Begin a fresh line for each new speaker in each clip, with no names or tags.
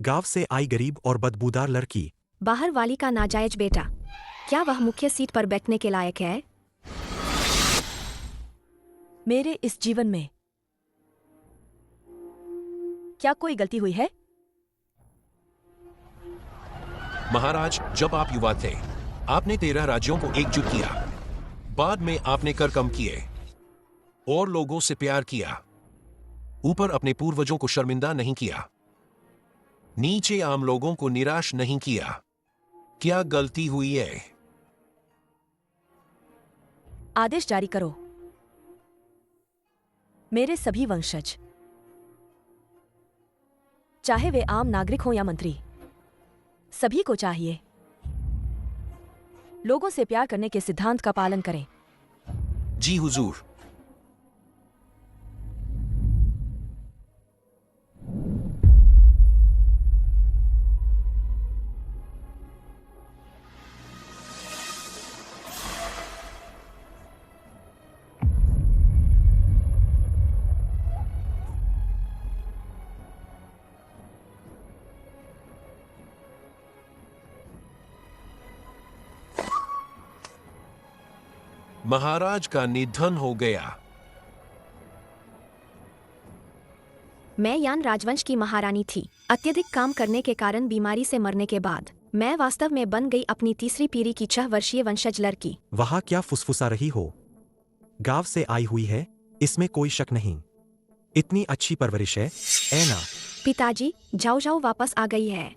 गांव से आई गरीब और बदबूदार लड़की।
बाहर वाली का नाजायज बेटा, क्या वह मुख्य सीट पर बैठने के लायक है?
मेरे इस जीवन में क्या कोई गलती हुई है?
महाराज, जब आप युवा थे, आपने 13 राज्यों को एकजुट किया। बाद में आपने कर कम किए और लोगों से प्यार किया। ऊपर अपने पूर्वजों को शर्मिंदा नहीं किया, नीचे आम लोगों को निराश नहीं किया। क्या गलती हुई है?
आदेश जारी करो। मेरे सभी वंशज, चाहे वे आम नागरिक हों या मंत्री, सभी को चाहिए लोगों से प्यार करने के सिद्धांत का पालन करें।
जी हुजूर। महाराज का निधन हो गया।
मैं यान राजवंश की महारानी थी। अत्यधिक काम करने के कारण बीमारी से मरने के बाद मैं वास्तव में बन गई अपनी तीसरी पीढ़ी की 6 वर्षीय वंशज लड़की।
वहां क्या फुसफुसा रही हो? गांव से आई हुई है, इसमें कोई शक नहीं। इतनी अच्छी परवरिश है, ऐना।
पिताजी, जाओ जाओ वापस आ गई है।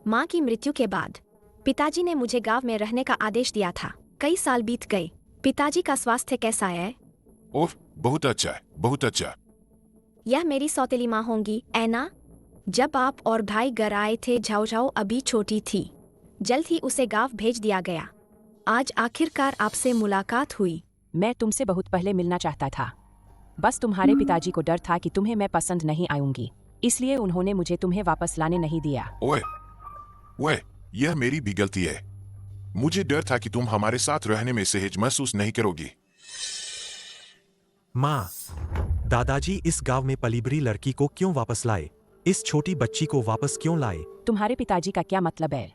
माँ की मृत्यु के बाद पिताजी ने मुझे गांव में रहने का आदेश दिया था। कई साल बीत गए। पिताजी का स्वास्थ्य कैसा है?
ओह, बहुत अच्छा है, बहुत अच्छा।
यह मेरी सौतेली माँ होंगी, ऐना। जब आप और भाई घर आए थे, झाओ झाओ अभी छोटी थी। जल्द ही उसे गांव भेज दिया गया। आज आखिरकार आपसे मुलाकात हुई।
मैं तुमसे बहुत पहले मिलना चाहता था। बस तुम्हारे पिताजी को डर था कि तुम्हें मैं पसंद नहीं आऊंगी, इसलिए उन्होंने मुझे तुम्हें वापस लाने नहीं दिया।
ओए, यह मेरी भी गलती है। मुझे डर था कि तुम हमारे साथ रहने में सहज महसूस नहीं करोगी।
माँ, दादाजी इस गांव में पली बड़ी लड़की को क्यों वापस लाए? इस छोटी बच्ची को वापस क्यों लाए?
तुम्हारे पिताजी का क्या मतलब है?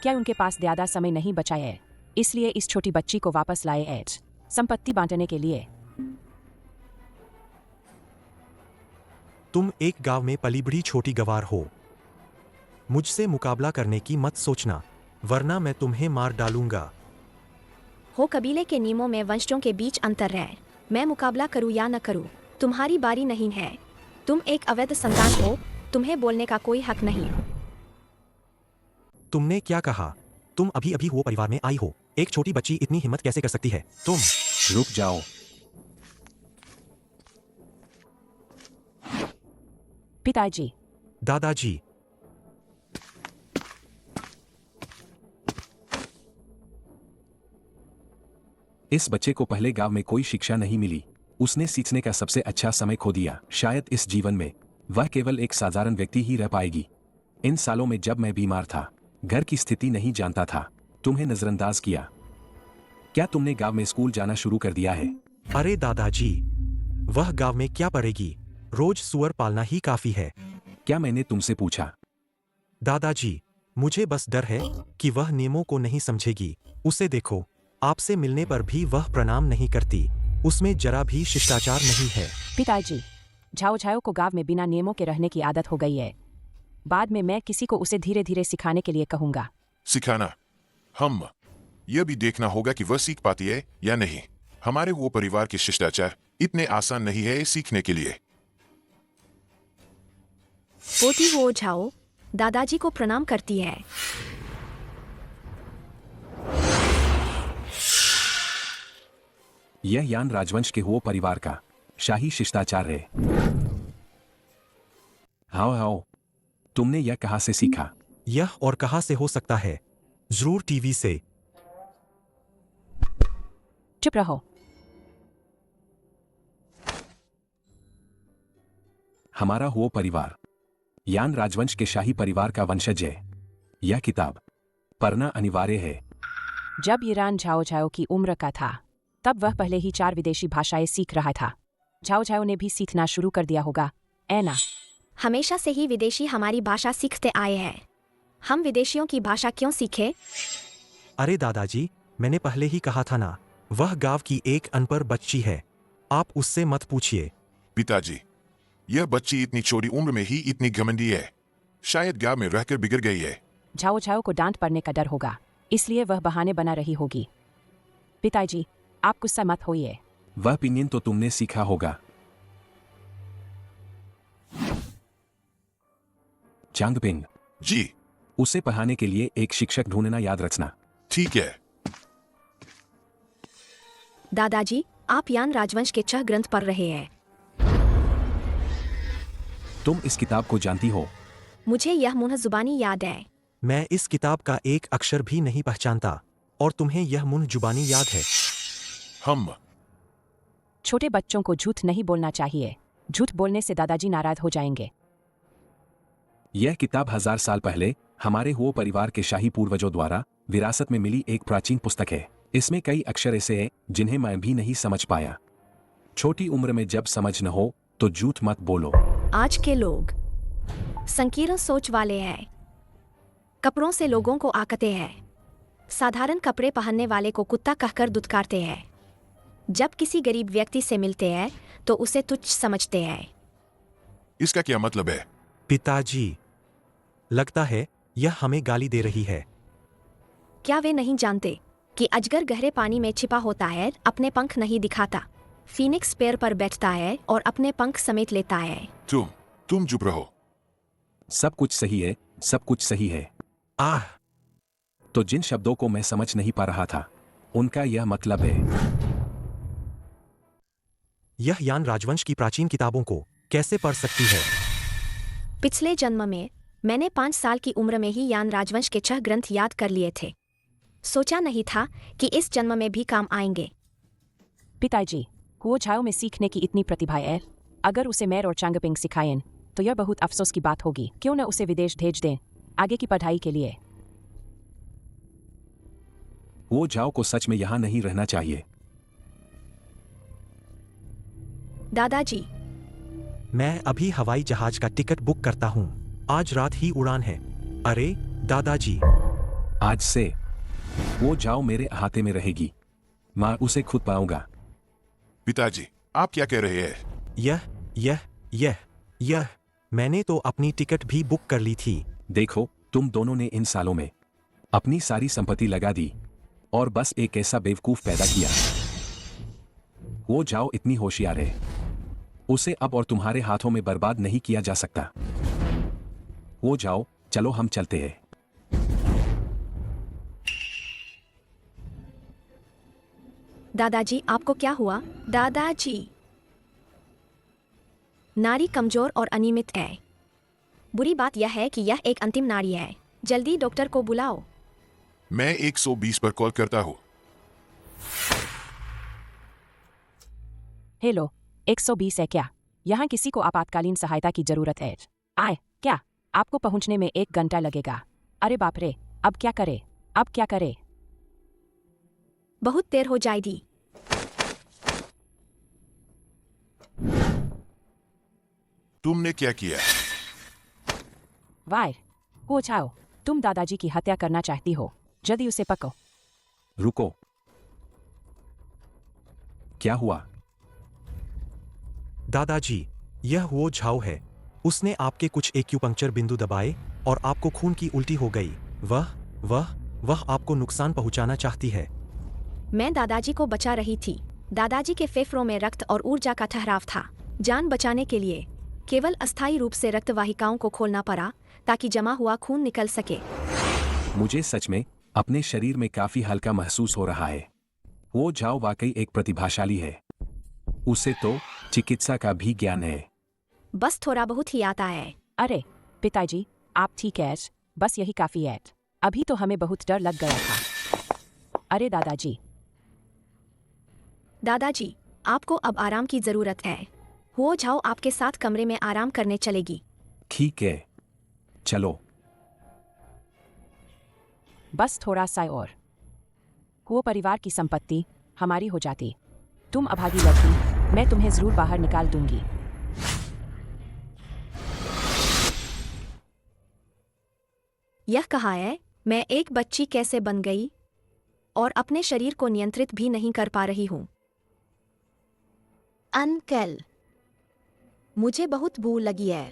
क्या उनके पास ज्यादा समय नहीं बचा है, इसलिए इस छोटी बच्ची को वापस लाए हैं संपत्ति बांटने के लिए?
तुम एक गांव में पली बड़ी छोटी गवार हो। मुझसे मुकाबला करने की मत सोचना, वरना मैं तुम्हें मार डालूंगा।
हो कबीले के नियमों में वंशजों के बीच अंतर है। मैं मुकाबला करूं या न करूं, तुम्हारी बारी नहीं है। तुम एक अवैध संतान हो, तुम्हें बोलने का कोई हक नहीं।
तुमने क्या कहा? तुम अभी अभी वो परिवार में आई हो। एक छोटी बच्ची इतनी हिम्मत कैसे कर सकती है? तुम
रुक जाओ।
पिताजी।
दादाजी।
इस बच्चे को पहले गांव में कोई शिक्षा नहीं मिली। उसने सीखने का सबसे अच्छा समय खो दिया। शायद इस जीवन में वह केवल एक साधारण व्यक्ति ही रह पाएगी। इन सालों में जब मैं बीमार था, घर की स्थिति नहीं जानता था, तुम्हें नजरअंदाज किया। क्या तुमने गांव में स्कूल जाना शुरू कर दिया है?
अरे दादाजी, वह गांव में क्या पढ़ेगी? रोज सुअर पालना ही काफी है।
क्या मैंने तुमसे पूछा?
दादाजी, मुझे बस डर है कि वह नियमों को नहीं समझेगी। उसे देखो, आपसे मिलने पर भी वह प्रणाम नहीं करती। उसमें जरा भी शिष्टाचार नहीं है।
पिताजी, झाओ झाओ को गांव में बिना नियमों के रहने की आदत हो गई है। बाद में मैं किसी को उसे धीरे धीरे सिखाने के लिए कहूंगा।
सिखाना? हम यह भी देखना होगा कि वह सीख पाती है या नहीं। हमारे वो परिवार के शिष्टाचार इतने आसान नहीं है सीखने के लिए।
पोती हो झाओ, दादाजी को प्रणाम करती है।
यह यान राजवंश के वो परिवार का शाही शिष्टाचार है। हाओ, तुमने यह कहाँ से सीखा?
यह और कहाँ से हो सकता है? जरूर टीवी से।
चुप रहो।
हमारा वो परिवार यान राजवंश के शाही परिवार का वंशज है। यह किताब पढ़ना अनिवार्य है।
जब ईरान झाओ झाओ की उम्र का था, तब वह पहले ही 4 विदेशी भाषाएं सीख रहा था। झाओ झाओ ने भी सीखना शुरू कर दिया होगा, ऐना।
हमेशा से ही विदेशी हमारी भाषा सीखते आए हैं। हम विदेशियों की भाषा क्यों सीखे?
अरे दादाजी, मैंने पहले ही कहा था ना, वह गांव की एक अनपढ़ बच्ची है। आप उससे मत पूछिए।
पिताजी, यह बच्ची इतनी छोटी उम्र में ही इतनी घमंडी है। शायद गांव में रहकर बिगड़ गई है।
झाओ झाओ को डांट पड़ने का डर होगा, इसलिए वह बहाने बना रही होगी। पिताजी, आप गुस्सा मत होइए।
वह पिनियन तो तुमने सीखा होगा। चांगपिंग,
जी,
उसे पढ़ाने के लिए एक शिक्षक ढूंढना याद रखना।
ठीक है।
दादाजी, आप यान राजवंश के 6 ग्रंथ पढ़ रहे हैं।
तुम इस किताब को जानती हो?
मुझे यह मुन्ह जुबानी याद है।
मैं इस किताब का एक अक्षर भी नहीं पहचानता, और तुम्हें यह मुन्ह जुबानी याद है।
हम
छोटे बच्चों को झूठ नहीं बोलना चाहिए। झूठ बोलने से दादाजी नाराज हो जाएंगे।
यह किताब 1000 साल पहले हमारे हो परिवार के शाही पूर्वजों द्वारा विरासत में मिली एक प्राचीन पुस्तक है। इसमें कई अक्षर ऐसे हैं जिन्हें मैं भी नहीं समझ पाया। छोटी उम्र में जब समझ न हो तो झूठ मत बोलो।
आज के लोग संकीर्ण सोच वाले हैं। कपड़ों से लोगों को आकते हैं। साधारण कपड़े पहनने वाले को कुत्ता कहकर दुत्कारते हैं। जब किसी गरीब व्यक्ति से मिलते हैं तो उसे तुच्छ समझते हैं।
इसका क्या मतलब है?
पिताजी, लगता है यह हमें गाली दे रही है।
क्या वे नहीं जानते कि अजगर गहरे पानी में छिपा होता है, अपने पंख नहीं दिखाता। फीनिक्स पेड़ पर बैठता है और अपने पंख समेट लेता है।
तुम चुप रहो।
सब कुछ सही है, सब कुछ सही है।
आह,
तो जिन शब्दों को मैं समझ नहीं पा रहा था, उनका यह मतलब है।
यह यान राजवंश की प्राचीन किताबों को कैसे पढ़ सकती है?
पिछले जन्म में मैंने 5 साल की उम्र में ही यान राजवंश के 6 ग्रंथ याद कर लिए थे। सोचा नहीं था कि इस जन्म में भी काम आएंगे।
पिताजी, हुओ झाओ में सीखने की इतनी प्रतिभा है। अगर उसे मैर और चांगपिंग सिखाएं तो यह बहुत अफसोस की बात होगी। क्यों न उसे विदेश भेज दें आगे की पढ़ाई के लिए।
वो जाओ को सच में यहाँ नहीं रहना चाहिए।
दादाजी,
मैं अभी हवाई जहाज का टिकट बुक करता हूँ। आज रात ही उड़ान है। अरे दादाजी,
आज से वो जाओ मेरे अहाते में रहेगी। मैं उसे खुद पाऊंगा।
पिताजी, आप क्या कह रहे हैं?
यह मैंने तो अपनी टिकट भी बुक कर ली थी।
देखो, तुम दोनों ने इन सालों में अपनी सारी संपत्ति लगा दी और बस एक ऐसा बेवकूफ पैदा किया। वो जाओ इतनी होशियार है, उसे अब और तुम्हारे हाथों में बर्बाद नहीं किया जा सकता। वो जाओ, चलो हम चलते हैं।
दादाजी, आपको क्या हुआ? दादाजी, नारी कमजोर और अनियमित है। बुरी बात यह है कि यह एक अंतिम नारी है। जल्दी डॉक्टर को बुलाओ।
मैं 120 पर कॉल करता हूँ।
हेलो, 120 है क्या? यहाँ किसी को आपातकालीन सहायता की जरूरत है। आए क्या? आपको पहुंचने में 1 घंटा लगेगा। अरे बाप रे, अब क्या करे? अब क्या करे?
बहुत देर हो जाएगी।
तुमने क्या किया?
वाह, हो जाओ, तुम दादाजी की हत्या करना चाहती हो। जल्दी उसे पकड़ो।
रुको, क्या हुआ?
दादाजी, यह वो झाओ है। उसने आपके कुछ एक्यूपंक्चर बिंदु दबाए और आपको खून की उल्टी हो गई। वह आपको नुकसान पहुंचाना चाहती है।
मैं दादाजी को बचा रही थी। दादाजी के फेफड़ों में रक्त और ऊर्जा का ठहराव था। जान बचाने के लिए केवल अस्थायी रूप से रक्त वाहिकाओं को खोलना पड़ा ताकि जमा हुआ खून निकल सके।
मुझे सच में अपने शरीर में काफी हल्का महसूस हो रहा है। वो जाओ वाकई एक प्रतिभाशाली है। उसे तो चिकित्सा का भी ज्ञान है।
बस थोड़ा बहुत ही आता है।
अरे पिताजी, आप ठीक है? बस यही काफी है। अभी तो हमें बहुत डर लग गया था। अरे दादाजी।
दादाजी, आपको अब आराम की जरूरत है। हो जाओ आपके साथ कमरे में आराम करने चलेगी।
ठीक है, चलो।
बस थोड़ा सा और वो परिवार की संपत्ति हमारी हो जाती। तुम अभागी लड़की, मैं तुम्हें जरूर बाहर निकाल दूंगी।
यह कहा है मैं एक बच्ची कैसे बन गई और अपने शरीर को नियंत्रित भी नहीं कर पा रही हूं। अंकल, मुझे बहुत भूख लगी है,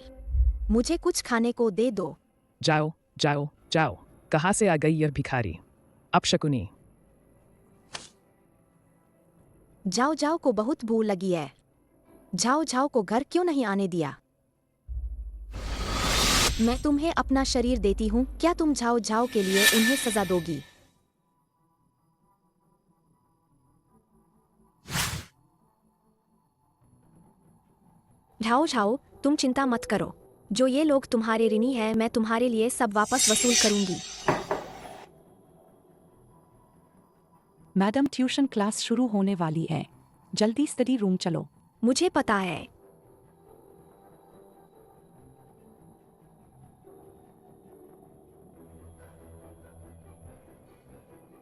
मुझे कुछ खाने को दे दो।
जाओ जाओ जाओ, कहाँ से आ गई यह भिखारी? अपशकुनी।
जाओ जाओ को बहुत भूख लगी है, जाओ जाओ को घर क्यों नहीं आने दिया? मैं तुम्हें अपना शरीर देती हूँ, क्या तुम जाओ जाओ के लिए उन्हें सजा दोगी? जाओ जाओ, तुम चिंता मत करो, जो ये लोग तुम्हारे ऋणी हैं मैं तुम्हारे लिए सब वापस वसूल करूंगी।
मैडम, ट्यूशन क्लास शुरू होने वाली है, जल्दी स्टडी रूम चलो।
मुझे पता है।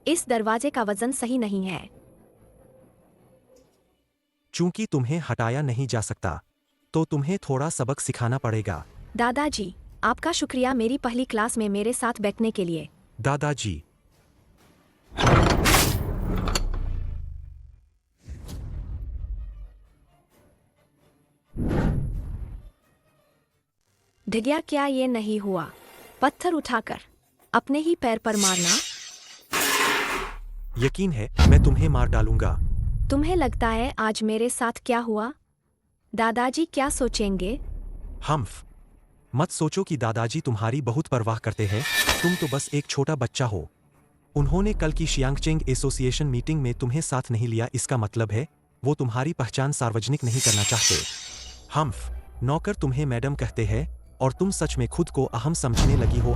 इस दरवाजे का वजन सही नहीं है।
चूंकि तुम्हें हटाया नहीं जा सकता, तो तुम्हें थोड़ा सबक सिखाना पड़ेगा।
दादाजी, आपका शुक्रिया मेरी पहली क्लास में मेरे साथ बैठने के लिए।
दादाजी,
ढिगिया, क्या ये नहीं हुआ? पत्थर उठाकर अपने ही पैर पर मारना।
यकीन है मैं तुम्हें मार डालूंगा।
तुम्हें लगता है आज मेरे साथ क्या हुआ? दादाजी क्या सोचेंगे?
हम्फ, मत सोचो कि दादाजी तुम्हारी बहुत परवाह करते हैं, तुम तो बस एक छोटा बच्चा हो। उन्होंने कल की शियांगचेंग एसोसिएशन मीटिंग में तुम्हें साथ नहीं लिया, इसका मतलब है वो तुम्हारी पहचान सार्वजनिक नहीं करना चाहते। हम्फ, नौकर तुम्हें मैडम कहते हैं और तुम सच में खुद को अहम समझने लगी हो।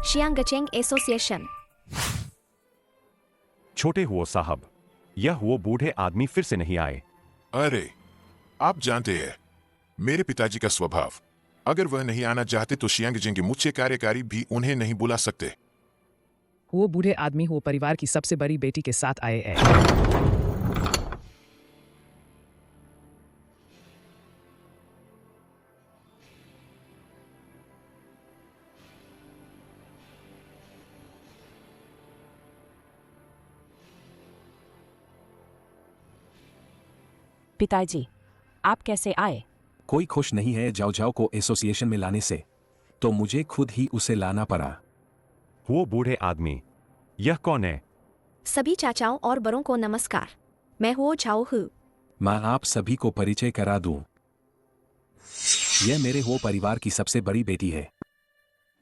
शियांगचेंग एसोसिएशन।
छोटे हुओ साहब, यह वो बूढ़े आदमी फिर से नहीं आए।
अरे, आप जानते हैं मेरे पिताजी का स्वभाव, अगर वह नहीं आना चाहते तो शियांगचेंग के मुख्य कार्यकारी भी उन्हें नहीं बुला सकते।
वो बूढ़े आदमी वो परिवार की सबसे बड़ी बेटी के साथ आए हैं।
पिताजी, आप कैसे आए?
कोई खुश नहीं है जाओ जाओ को एसोसिएशन में लाने से, तो मुझे खुद ही उसे लाना पड़ा।
वो बूढ़े आदमी, यह कौन है?
सभी चाचाओं और बड़ों को नमस्कार, मैं हुओ झाओ हूँ।
मैं आप सभी को परिचय करा दूं। यह मेरे हो परिवार की सबसे बड़ी बेटी है।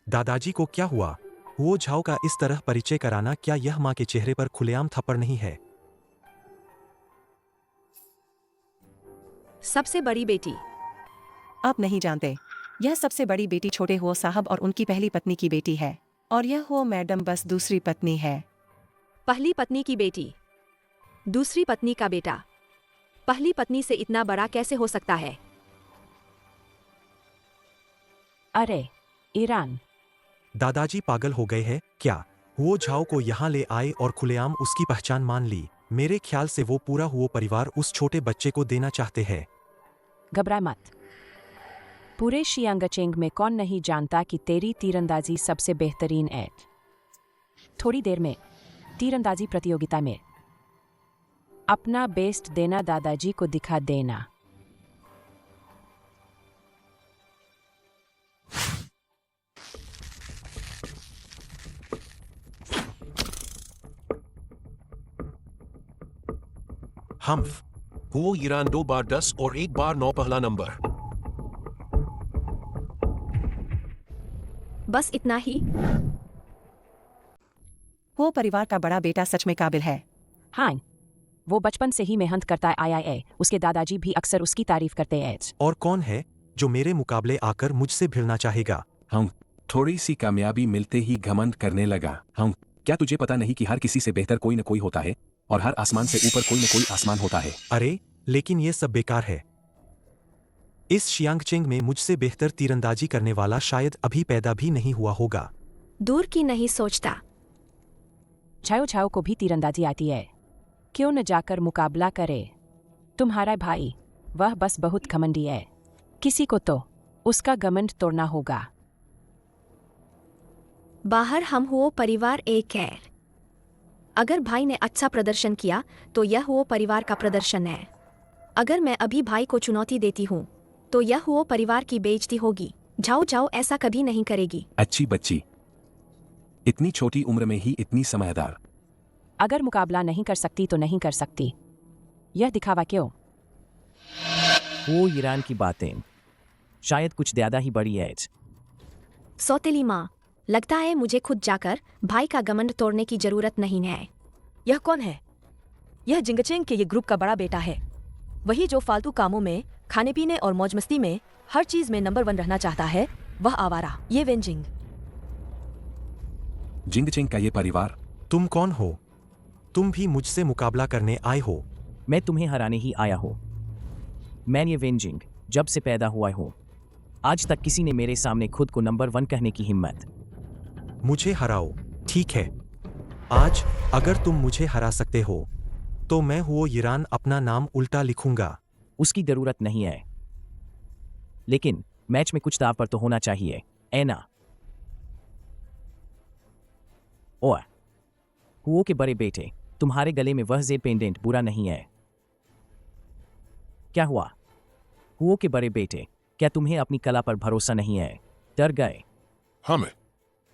दादाजी को क्या हुआ? वो झाओ का इस तरह परिचय कराना, क्या यह माँ के चेहरे पर खुलेआम थप्पड़ नहीं है?
सबसे बड़ी बेटी।
आप नहीं जानते, यह सबसे बड़ी बेटी छोटे हो साहब और उनकी पहली पत्नी की बेटी है, और यह हो मैडम बस दूसरी पत्नी है।
पहली पत्नी की बेटी, दूसरी पत्नी का बेटा। पहली पत्नी से इतना बड़ा कैसे हो सकता है?
अरे, ईरान।
दादाजी पागल हो गए हैं क्या? वो झाओ को यहाँ ले आए और खुलेआम उसकी पहचान मान ली। मेरे ख्याल से वो पूरा हुआ परिवार उस छोटे बच्चे को देना चाहते हैं।
घबरा मत। पूरे शियांगचेंग में कौन नहीं जानता कि तेरी तीरंदाजी सबसे बेहतरीन है। थोड़ी देर में तीरंदाजी प्रतियोगिता में अपना बेस्ट देना दादाजी को दिखा देना।
हम्फ, वो ईरान 2 बार 10 और 1 बार 9 पहला नंबर।
बस इतना ही।
वो परिवार का बड़ा बेटा सच में काबिल है।
हाँ, वो बचपन से ही मेहनत करता आया है, उसके दादाजी भी अक्सर उसकी तारीफ करते हैं।
और कौन है जो मेरे मुकाबले आकर मुझसे भिड़ना चाहेगा?
हम थोड़ी सी कामयाबी मिलते ही घमंड करने लगा। हम क्या तुझे पता नहीं कि हर किसी से बेहतर कोई न कोई होता है, और हर आसमान से ऊपर कोई न कोई आसमान होता है।
अरे, लेकिन ये सब बेकार है। इस शियांगचेंग में मुझसे बेहतर तीरंदाजी करने वाला शायद अभी पैदा भी नहीं हुआ होगा।
दूर की नहीं सोचता।
छायो छायो को भी तीरंदाजी आती है, क्यों न जाकर मुकाबला करे? तुम्हारा भाई, वह बस बहुत घमंडी है, किसी को तो उसका घमंड तोड़ना होगा।
बाहर हम हो परिवार एक है। अगर भाई ने अच्छा प्रदर्शन किया तो यह हो परिवार का प्रदर्शन है। अगर मैं अभी भाई को चुनौती देती हूँ तो यह हो परिवार की बेइज्जती होगी। जाओ जाओ, ऐसा कभी नहीं करेगी।
अच्छी बच्ची, इतनी छोटी उम्र में ही इतनी समझदार।
अगर मुकाबला नहीं कर सकती तो नहीं कर सकती, यह दिखावा क्यों?
वो ईरान की बातें शायद कुछ ज़्यादा ही बड़ी है।
सौतेली माँ, लगता है मुझे खुद जाकर भाई का घमंड तोड़ने की जरूरत नहीं है।
यह कौन है? यह जिंगचेंग के ये ग्रुप का बड़ा बेटा है, वही जो फालतू कामों में, खाने पीने और मौज मस्ती में, हर चीज में नंबर 1 रहना चाहता है। वह आवारा, ये वेंजिंग।
जिंगचेंग का ये परिवार।
तुम कौन हो? तुम भी मुझसे मुकाबला करने आए हो?
मैं तुम्हें हराने ही आया हूँ। मैं ये वेंजिंग जब से पैदा हुआ हूँ, आज तक किसी ने मेरे सामने खुद को नंबर 1 कहने की हिम्मत।
मुझे हराओ, ठीक है। आज अगर तुम मुझे हरा सकते हो तो मैं हुओ ईरान अपना नाम उल्टा लिखूंगा।
उसकी जरूरत नहीं है, लेकिन मैच में कुछ दाव पर तो होना चाहिए, है ना? ओह, हुओ के बड़े बेटे, तुम्हारे गले में वह जेड पेंडेंट बुरा नहीं है। क्या हुआ? हुओ के बड़े बेटे, क्या तुम्हें अपनी कला पर भरोसा नहीं है? डर गए?
हमें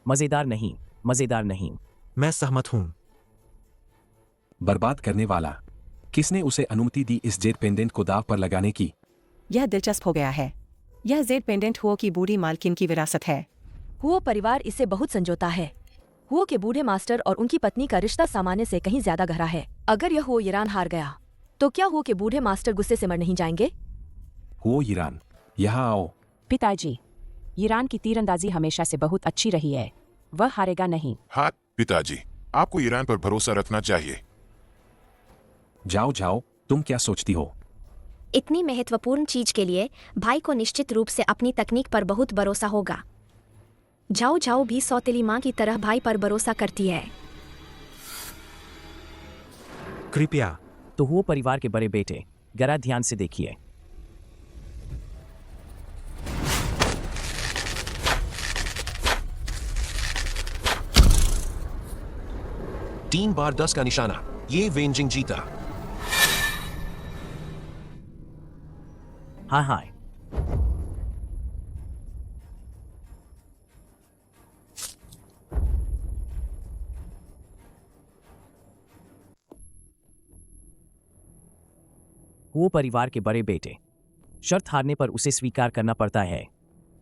मजेदार नहीं, मजेदार नहीं।
मैं सहमत हूं।
बर्बाद करने वाला, किसने उसे अनुमति दी इस जेड पेंडेंट को दाव पर लगाने की?
यह दिलचस्प हो गया है। यह जेड पेंडेंट हुओ की बूढ़ी मालकिन की विरासत है।
हुओ परिवार इससे बहुत संजोता है। हुओ के बूढ़े मास्टर और उनकी पत्नी का रिश्ता सामान्य से कहीं ज्यादा गहरा है। अगर यह हुओ ईरान हार गया तो क्या हुओ के बूढ़े मास्टर गुस्से से मर नहीं जाएंगे?
हुओ ईरान, यहाँ आओ।
पिताजी, ईरान की तीरंदाजी हमेशा से बहुत अच्छी रही है, वह हारेगा नहीं।
हाँ पिताजी, आपको ईरान पर भरोसा रखना चाहिए।
जाओ जाओ, तुम क्या सोचती हो?
इतनी महत्वपूर्ण चीज के लिए भाई को निश्चित रूप से अपनी तकनीक पर बहुत भरोसा होगा। जाओ जाओ भी सौतेली माँ की तरह भाई पर भरोसा करती है।
कृपया।
तो हुओ परिवार के बड़े बेटे, जरा ध्यान से देखिए।
तीन बार 10 का निशाना, ये वेंजिंग जीता।
हाँ हाँ, वो परिवार के बड़े बेटे, शर्त हारने पर उसे स्वीकार करना पड़ता है।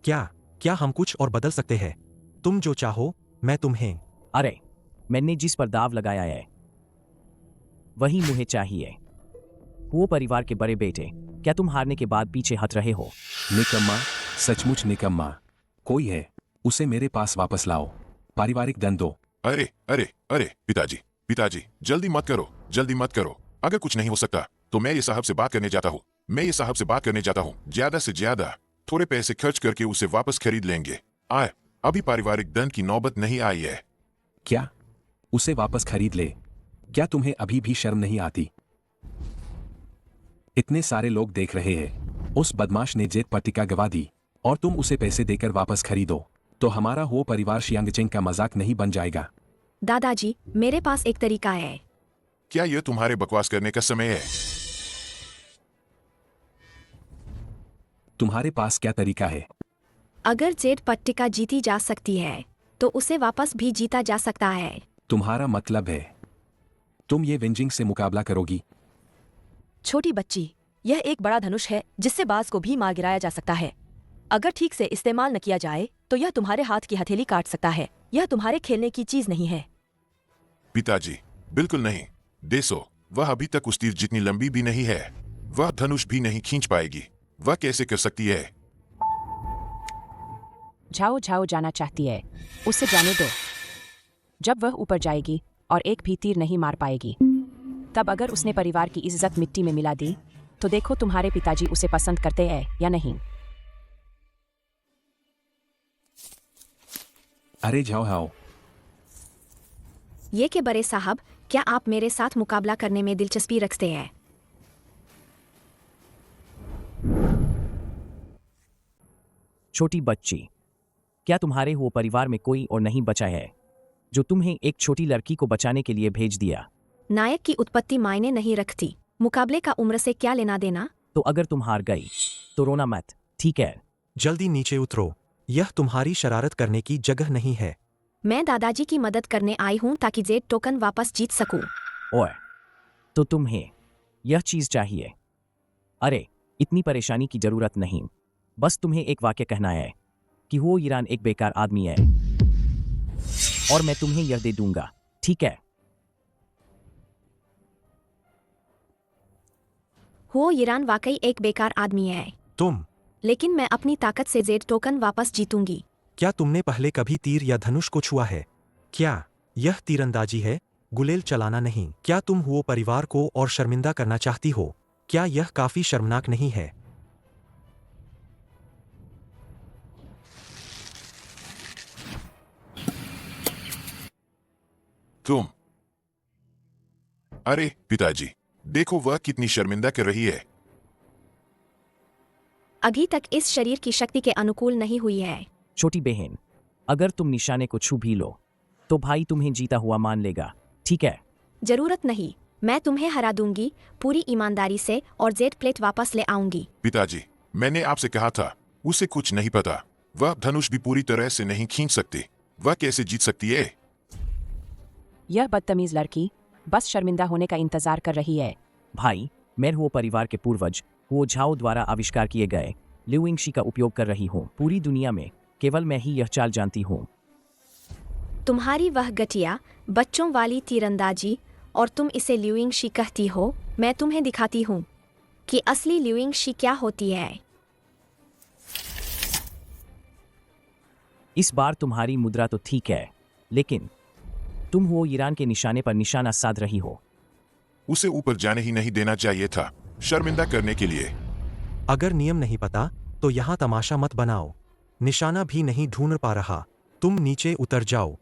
क्या हम कुछ और बदल सकते हैं? तुम जो चाहो, मैं तुम्हें।
अरे, मैंने जिस पर दाव लगाया है वही मुझे चाहिए। वो परिवार के बड़े बेटे, क्या तुम हारने के बाद पीछे हट रहे हो?
निकम्मा, सचमुच निकम्मा। कोई है, उसे मेरे पास वापस लाओ। पारिवारिक दंड दो।
अरे अरे अरे पिताजी, पिताजी जल्दी मत करो, जल्दी मत करो। अगर कुछ नहीं हो सकता तो मैं ये साहब से बात करने जाता हूँ। मैं ये साहब से बात करने जाता हूँ। ज्यादा से ज्यादा थोड़े पैसे खर्च करके उसे वापस खरीद लेंगे। आए, अभी पारिवारिक दंड की नौबत नहीं आई है।
क्या? उसे वापस खरीद ले? क्या तुम्हें अभी भी शर्म नहीं आती? इतने सारे लोग देख रहे हैं। उस बदमाश ने जेट पट्टिका गवा दी और तुम उसे पैसे देकर वापस खरीदो तो हमारा हो परिवार शियांगचेंग का मजाक नहीं बन जाएगा।
दादाजी, मेरे पास एक तरीका है।
क्या यह तुम्हारे बकवास करने का समय है?
तुम्हारे पास क्या तरीका है?
अगर जेड पट्टिका जीती जा सकती है तो उसे वापस भी जीता जा सकता है।
तुम्हारा मतलब है तुम ये वेंजिंग से मुकाबला करोगी?
छोटी बच्ची, यह एक बड़ा धनुष है जिससे बाज को भी मार गिराया जा सकता है। अगर ठीक से इस्तेमाल न किया जाए तो यह तुम्हारे हाथ की हथेली काट सकता है। यह तुम्हारे खेलने की चीज नहीं है।
पिताजी, बिल्कुल नहीं। देसो, वह अभी तक उस तीर जितनी लंबी भी नहीं है। वह धनुष भी नहीं खींच पाएगी। वह कैसे कर सकती है?
झाओ झाओ जाना चाहती है, उसे जाने दो। जब वह ऊपर जाएगी और एक भी तीर नहीं मार पाएगी, तब अगर उसने परिवार की इज्जत मिट्टी में मिला दी तो देखो तुम्हारे पिताजी उसे पसंद करते हैं या नहीं।
अरे जाओ हाओ।
ये के बड़े साहब, क्या आप मेरे साथ मुकाबला करने में दिलचस्पी रखते हैं?
छोटी बच्ची, क्या तुम्हारे वो परिवार में कोई और नहीं बचा है जो तुम्हें एक छोटी लड़की को बचाने के लिए भेज दिया?
नायक की उत्पत्ति मायने नहीं रखती, मुकाबले का उम्र से क्या लेना देना।
तो अगर तुम हार गई तो रोना मत, ठीक है?
जल्दी नीचे उतरो, यह तुम्हारी शरारत करने की जगह नहीं है।
मैं दादाजी की मदद करने आई हूँ ताकि जेड टोकन वापस जीत सकूं।
और तो तुम्हें यह चीज चाहिए? अरे इतनी परेशानी की जरूरत नहीं, बस तुम्हें एक वाक्य कहना है कि वो ईरान एक बेकार आदमी है और मैं तुम्हें यह दे दूंगा, ठीक है?
हो ईरान वाकई एक बेकार आदमी है,
तुम
लेकिन मैं अपनी ताकत से जेड टोकन वापस जीतूंगी।
क्या तुमने पहले कभी तीर या धनुष को छुआ है? क्या यह तीरंदाजी है, गुलेल चलाना नहीं? क्या तुम वो परिवार को और शर्मिंदा करना चाहती हो? क्या यह काफी शर्मनाक नहीं है?
तुम, अरे पिताजी, देखो वह कितनी शर्मिंदा कर रही है।
अभी तक इस शरीर की शक्ति के अनुकूल नहीं हुई है।
छोटी बहन, अगर तुम निशाने को छू भी लो तो भाई तुम्हें जीता हुआ मान लेगा, ठीक है?
जरूरत नहीं, मैं तुम्हें हरा दूंगी पूरी ईमानदारी से और जेड प्लेट वापस ले आऊंगी।
पिताजी, मैंने आपसे कहा था, उसे कुछ नहीं पता। वह धनुष भी पूरी तरह से नहीं खींच सकती। वह कैसे जीत सकती है?
यह बदतमीज लड़की बस शर्मिंदा होने का इंतजार कर रही है।
भाई, मैं वो परिवार के पूर्वज वो झाओ द्वारा आविष्कार किए गए ल्यूइंगशी का उपयोग कर रही हूँ। पूरी दुनिया में केवल मैं ही यह चाल जानती हूँ।
तुम्हारी वह घटिया बच्चों वाली तीरंदाजी, और तुम इसे ल्यूइंगशी कहती हो। मैं तुम्हें दिखाती हूँ कि असली ल्यूइंगशी क्या होती है।
इस बार तुम्हारी मुद्रा तो ठीक है, लेकिन तुम वो ईरान के निशाने पर निशाना साध रही हो।
उसे ऊपर जाने ही नहीं देना चाहिए था, शर्मिंदा करने के लिए।
अगर नियम नहीं पता तो यहाँ तमाशा मत बनाओ। निशाना भी नहीं ढूंढ पा रहा, तुम नीचे उतर जाओ।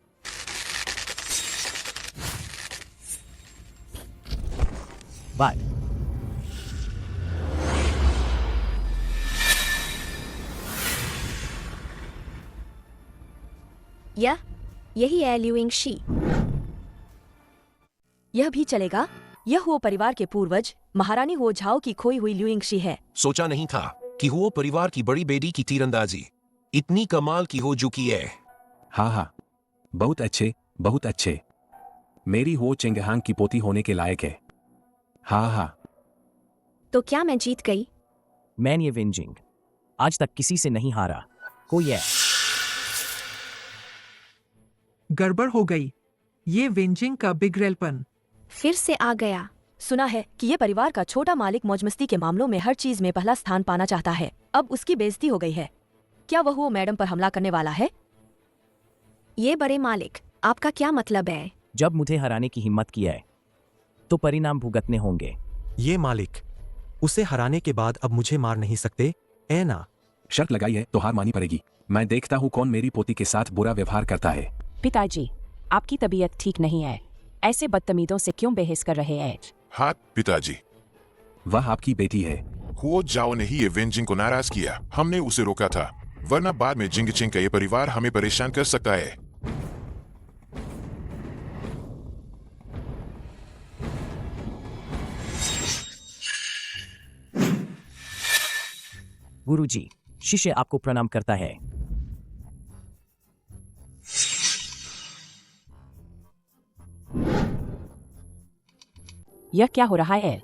बाय।
यही है ल्यूइंगशी।
यह भी चलेगा। यह वो परिवार के पूर्वज महारानी हो झाओ की खोई हुई ल्यूइंगशी है।
सोचा नहीं था कि वो परिवार की बड़ी बेटी की तीरंदाजी इतनी कमाल की हो चुकी है।
हाँ हाँ, बहुत अच्छे, बहुत अच्छे। मेरी हो चेंगहांग की पोती होने के लायक है। हाँ हाँ।
तो क्या मैं जीत गई?
मैन ये वेंजिंग आज तक किसी से नहीं हारा। कोई है?
गड़बड़ हो गई। ये वेंजिंग का बिगड़ेलपन
फिर से आ गया।
सुना है कि ये परिवार का छोटा मालिक मौजमस्ती के मामलों में हर चीज में पहला स्थान पाना चाहता है। अब उसकी बेइज्जती हो गई है। क्या वह वो मैडम पर हमला करने वाला है?
ये बड़े मालिक, आपका क्या मतलब है?
जब मुझे हराने की हिम्मत की है तो परिणाम भुगतने होंगे।
ये मालिक, उसे हराने के बाद अब मुझे मार नहीं सकते, ऐ ना?
शर्त लगाई है तो हार मानी पड़ेगी। मैं देखता हूँ कौन मेरी पोती के साथ बुरा व्यवहार करता है।
पिताजी, आपकी तबीयत ठीक नहीं है। ऐसे बदतमीजों से क्यों बहस कर रहे हैं?
हाँ पिताजी,
वह आपकी बेटी है।
हुओ जाओ ने ही ये वेंजिंग को नाराज किया। हमने उसे रोका था, वरना बाद में जिंगचिंग का ये परिवार हमें परेशान कर सकता है।
गुरुजी, शिष्य आपको प्रणाम करता है।
यह क्या हो रहा है?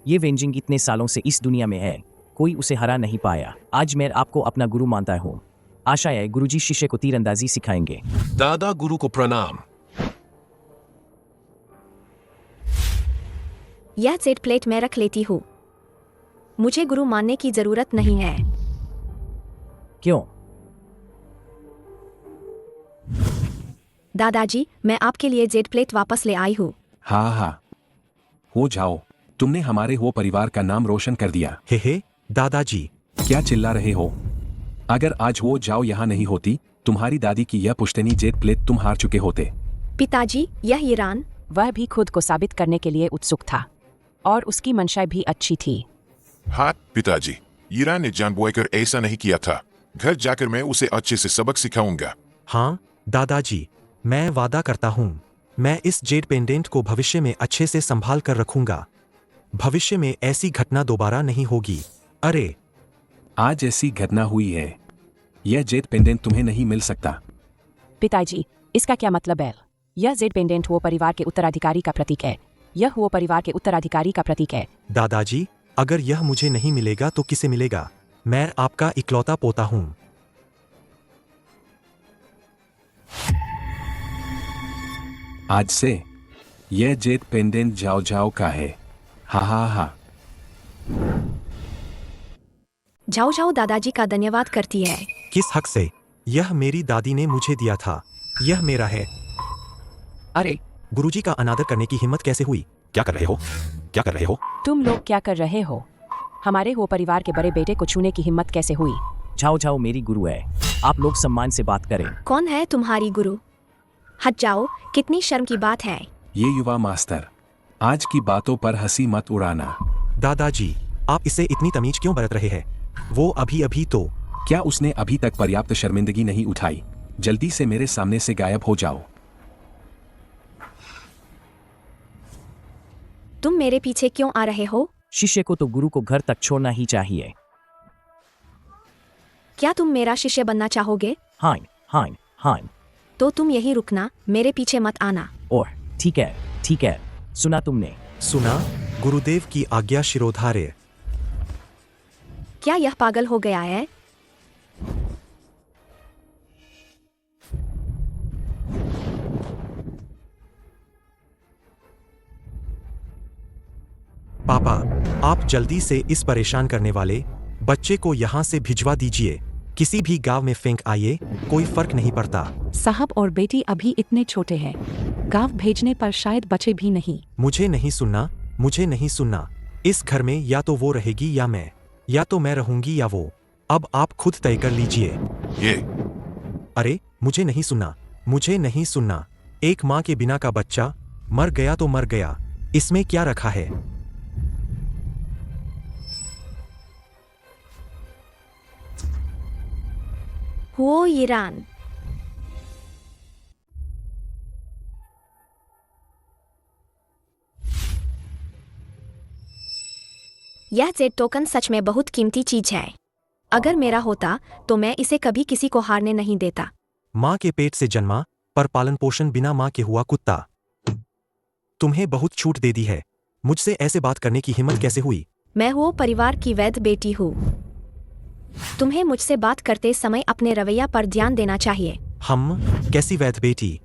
ये वेंजिंग इतने सालों से इस दुनिया में है, कोई उसे हरा नहीं पाया। आज मैं आपको अपना गुरु मानता हूँ। आशा है गुरुजी शिष्य को तीरंदाजी सिखाएंगे।
दादा गुरु को प्रणाम।
यह जेड प्लेट मैं रख लेती हूँ। मुझे गुरु मानने की जरूरत नहीं है।
क्यों?
दादाजी, मैं आपके लिए जेड प्लेट वापस ले आई हूँ।
हाँ हाँ, हो जाओ। तुमने हमारे हो परिवार का नाम रोशन कर दिया।
हे दादाजी,
क्या चिल्ला रहे हो? अगर आज हो जाओ यहाँ नहीं होती, तुम्हारी दादी की यह पुश्तैनी जेड प्लेट तुम हार चुके होते।
पिताजी, यह ईरान,
वह भी खुद को साबित करने के लिए उत्सुक था और उसकी मंशा भी अच्छी थी।
हाँ पिताजी, ईरान ने जानबूझकर ऐसा नहीं किया था। घर जाकर मैं उसे अच्छे से सबक सिखाऊंगा।
हाँ दादाजी, मैं वादा करता हूँ मैं इस जेड पेंडेंट को भविष्य में अच्छे से संभाल कर रखूंगा। भविष्य में ऐसी घटना दोबारा नहीं होगी। अरे
आज ऐसी घटना हुई है। यह जेड पेंडेंट तुम्हें नहीं मिल सकता।
पिताजी, इसका क्या मतलब है? यह जेड पेंडेंट वो परिवार के उत्तराधिकारी का प्रतीक है। यह वो परिवार के उत्तराधिकारी का प्रतीक है।
दादाजी, अगर यह मुझे नहीं मिलेगा तो किसे मिलेगा? मैं आपका इकलौता पोता हूँ।
आज से यह जेड पेंडेंट जाओ जाओ का है। हा हा हा।
जाओ जाओ दादाजी का धन्यवाद करती है।
किस हक से? यह मेरी दादी ने मुझे दिया था। यह मेरा है।
अरे
गुरुजी का अनादर करने की हिम्मत कैसे हुई?
क्या कर रहे हो? क्या कर रहे हो?
तुम लोग क्या कर रहे हो? हमारे वो परिवार के बड़े बेटे को छूने की हिम्मत कैसे हुई?
झाओ झाओ मेरी गुरु है। आप लोग सम्मान से बात करें।
कौन है तुम्हारी गुरु? हट जाओ, कितनी शर्म की बात है।
ये युवा मास्टर, आज की बातों पर हंसी मत उड़ाना।
दादाजी, आप इसे इतनी तमीज क्यों बरत रहे हैं? वो अभी अभी तो।
क्या उसने अभी तक पर्याप्त शर्मिंदगी नहीं उठाई? जल्दी से मेरे सामने से गायब हो जाओ।
तुम मेरे पीछे क्यों आ रहे हो?
शिष्य को तो गुरु को घर तक छोड़ना ही चाहिए।
क्या तुम मेरा शिष्य बनना चाहोगे?
हाँ हाँ हाँ।
तो तुम यहीं रुकना, मेरे पीछे मत आना।
और ठीक है, सुना तुमने?
सुना? गुरुदेव की आज्ञा शिरोधार्य।
क्या यह पागल हो गया है?
पापा, आप जल्दी से इस परेशान करने वाले बच्चे को यहाँ से भिजवा दीजिए। किसी भी गांव में फेंक आइए, कोई फर्क नहीं पड़ता।
साहब और बेटी अभी इतने छोटे हैं, गांव भेजने पर शायद बचे भी नहीं।
मुझे नहीं सुनना। इस घर में या तो वो रहेगी या मैं, या तो मैं रहूंगी या वो। अब आप खुद तय कर लीजिए।
ये
अरे मुझे नहीं सुनना। एक माँ के बिना का बच्चा मर गया तो मर गया, इसमें क्या रखा है?
वो ईरान। यह जेड टोकन सच में बहुत कीमती चीज है। अगर मेरा होता तो मैं इसे कभी किसी को हारने नहीं देता।
माँ के पेट से जन्मा पर पालन पोषण बिना माँ के हुआ कुत्ता। तुम्हें बहुत छूट दे दी है। मुझसे ऐसे बात करने की हिम्मत कैसे हुई?
मैं वो परिवार की वैध बेटी हूँ। तुम्हें मुझसे बात करते समय अपने रवैया पर ध्यान देना चाहिए।
हम कैसी वैध बेटी?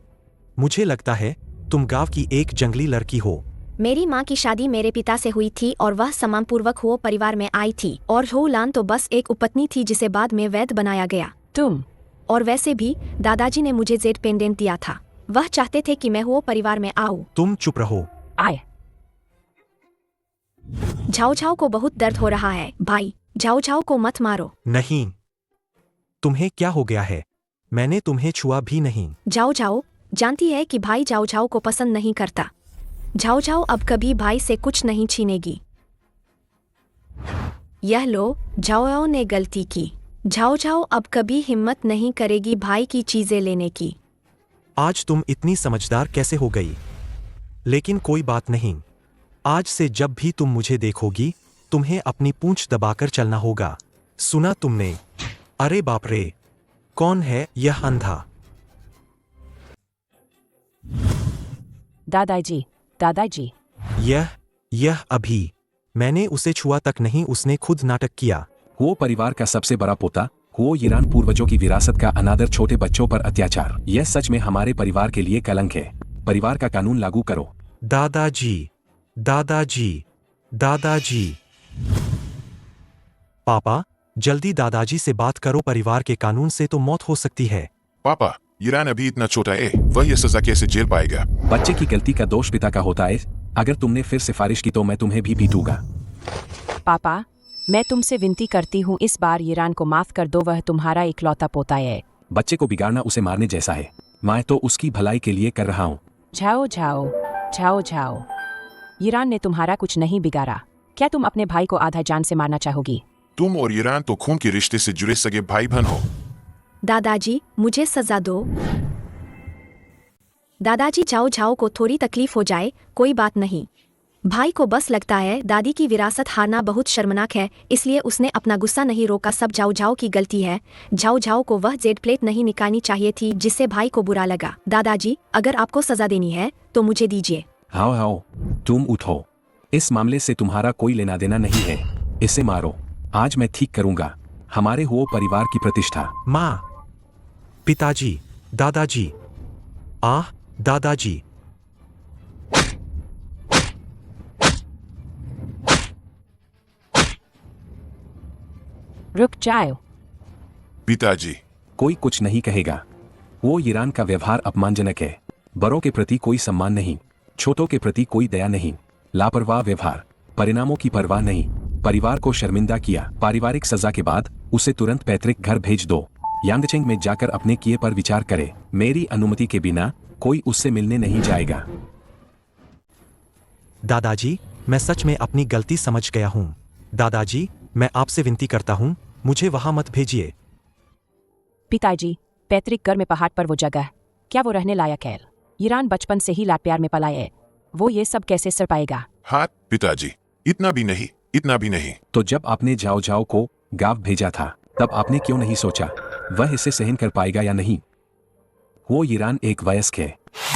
मुझे लगता है तुम गांव की एक जंगली लड़की हो।
मेरी माँ की शादी मेरे पिता से हुई थी और वह सम्मानपूर्वक हो परिवार में आई थी, और हो लान तो बस एक उपपत्नी थी जिसे बाद में वैध बनाया गया।
तुम?
और वैसे भी दादाजी ने मुझे जेड पेंडेंट दिया था। वह चाहते थे कि मैं वो परिवार में आऊं।
तुम चुप रहो।
आए।
झाओ झाओ को बहुत दर्द हो रहा है भाई, झाओ झाओ को मत मारो।
नहीं, तुम्हें क्या हो गया है? मैंने तुम्हें छुआ भी नहीं।
झाओ झाओ जानती है कि भाई झाओ झाओ को पसंद नहीं करता। झाओ झाओ अब कभी भाई से कुछ नहीं छीनेगी। यह लो, झाओ झाओ ने गलती की। झाओ झाओ अब कभी हिम्मत नहीं करेगी भाई की चीजें लेने की।
आज तुम इतनी समझदार कैसे हो गई? लेकिन कोई बात नहीं, आज से जब भी तुम मुझे देखोगी तुम्हें अपनी पूंछ दबाकर चलना होगा। सुना तुमने? अरे बाप रे, कौन है यह अंधा?
दादाजी।
यह अभी मैंने उसे छुआ तक नहीं, उसने खुद नाटक किया।
वो परिवार का सबसे बड़ा पोता, वो ईरान पूर्वजों की विरासत का अनादर, छोटे बच्चों पर अत्याचार। यह सच में हमारे परिवार के लिए कलंक है। परिवार का कानून लागू करो।
दादाजी। पापा, जल्दी दादाजी से बात करो, परिवार के कानून से तो मौत हो सकती है।
पापा, ईरान अभी इतना छोटा है, वह यह सजा कैसे झेल पाएगा?
बच्चे की गलती का दोष पिता का होता है। अगर तुमने फिर सिफारिश की तो मैं तुम्हें भी पीटूंगा।
पापा, मैं तुमसे विनती करती हूँ, इस बार ईरान को माफ कर दो। वह तुम्हारा इकलौता पोता है।
बच्चे को बिगाड़ना उसे मारने जैसा है। मैं तो उसकी भलाई के लिए कर रहा हूँ।
झाओ। ईरान ने तुम्हारा कुछ नहीं बिगाड़ा। क्या तुम अपने भाई को आधा जान से मारना चाहोगी?
तुम और ईरान तो खून के रिश्ते से जुड़े सगे भाई बहन हो।
दादाजी मुझे सजा दो। दादाजी झाओ झाओ को थोड़ी तकलीफ हो जाए कोई बात नहीं। भाई को बस लगता है दादी की विरासत हारना बहुत शर्मनाक है, इसलिए उसने अपना गुस्सा नहीं रोका। सब झाओ झाओ की गलती है। झाओ झाओ को वह जेड प्लेट नहीं निकालनी चाहिए थी जिससे भाई को बुरा लगा। दादाजी अगर आपको सजा देनी है तो मुझे दीजिए।
हाओ हाओ, तुम उठो। इस मामले से तुम्हारा कोई लेना देना नहीं है। इसे मारो। आज मैं ठीक करूंगा हमारे हो परिवार की प्रतिष्ठा।
माँ, पिताजी, दादाजी, दादाजी।
रुक जाओ।
पिताजी।
कोई कुछ नहीं कहेगा। वो ईरान का व्यवहार अपमानजनक है। बड़ों के प्रति कोई सम्मान नहीं, छोटों के प्रति कोई दया नहीं, लापरवाह व्यवहार, परिणामों की परवाह नहीं, परिवार को शर्मिंदा किया। पारिवारिक सजा के बाद उसे तुरंत पैतृक घर भेज दो। यांगचेंग में जाकर अपने किए पर विचार करे। मेरी अनुमति के बिना कोई उससे मिलने नहीं जाएगा।
दादाजी मैं सच में अपनी गलती समझ गया हूँ। दादाजी मैं आपसे विनती करता हूँ मुझे वहां मत भेजिए।
पिताजी, पैतृक घर में पहाड़ पर वो जगह, क्या वो रहने लायक है? ईरान बचपन से ही लाड प्यार में पला है, वो ये सब कैसे सर पाएगा?
हाँ पिताजी, इतना भी नहीं, इतना भी नहीं।
तो जब आपने झाओ झाओ को गांव भेजा था तब आपने क्यों नहीं सोचा वह इसे सहन कर पाएगा या नहीं? वो ईरान एक वयस्क है,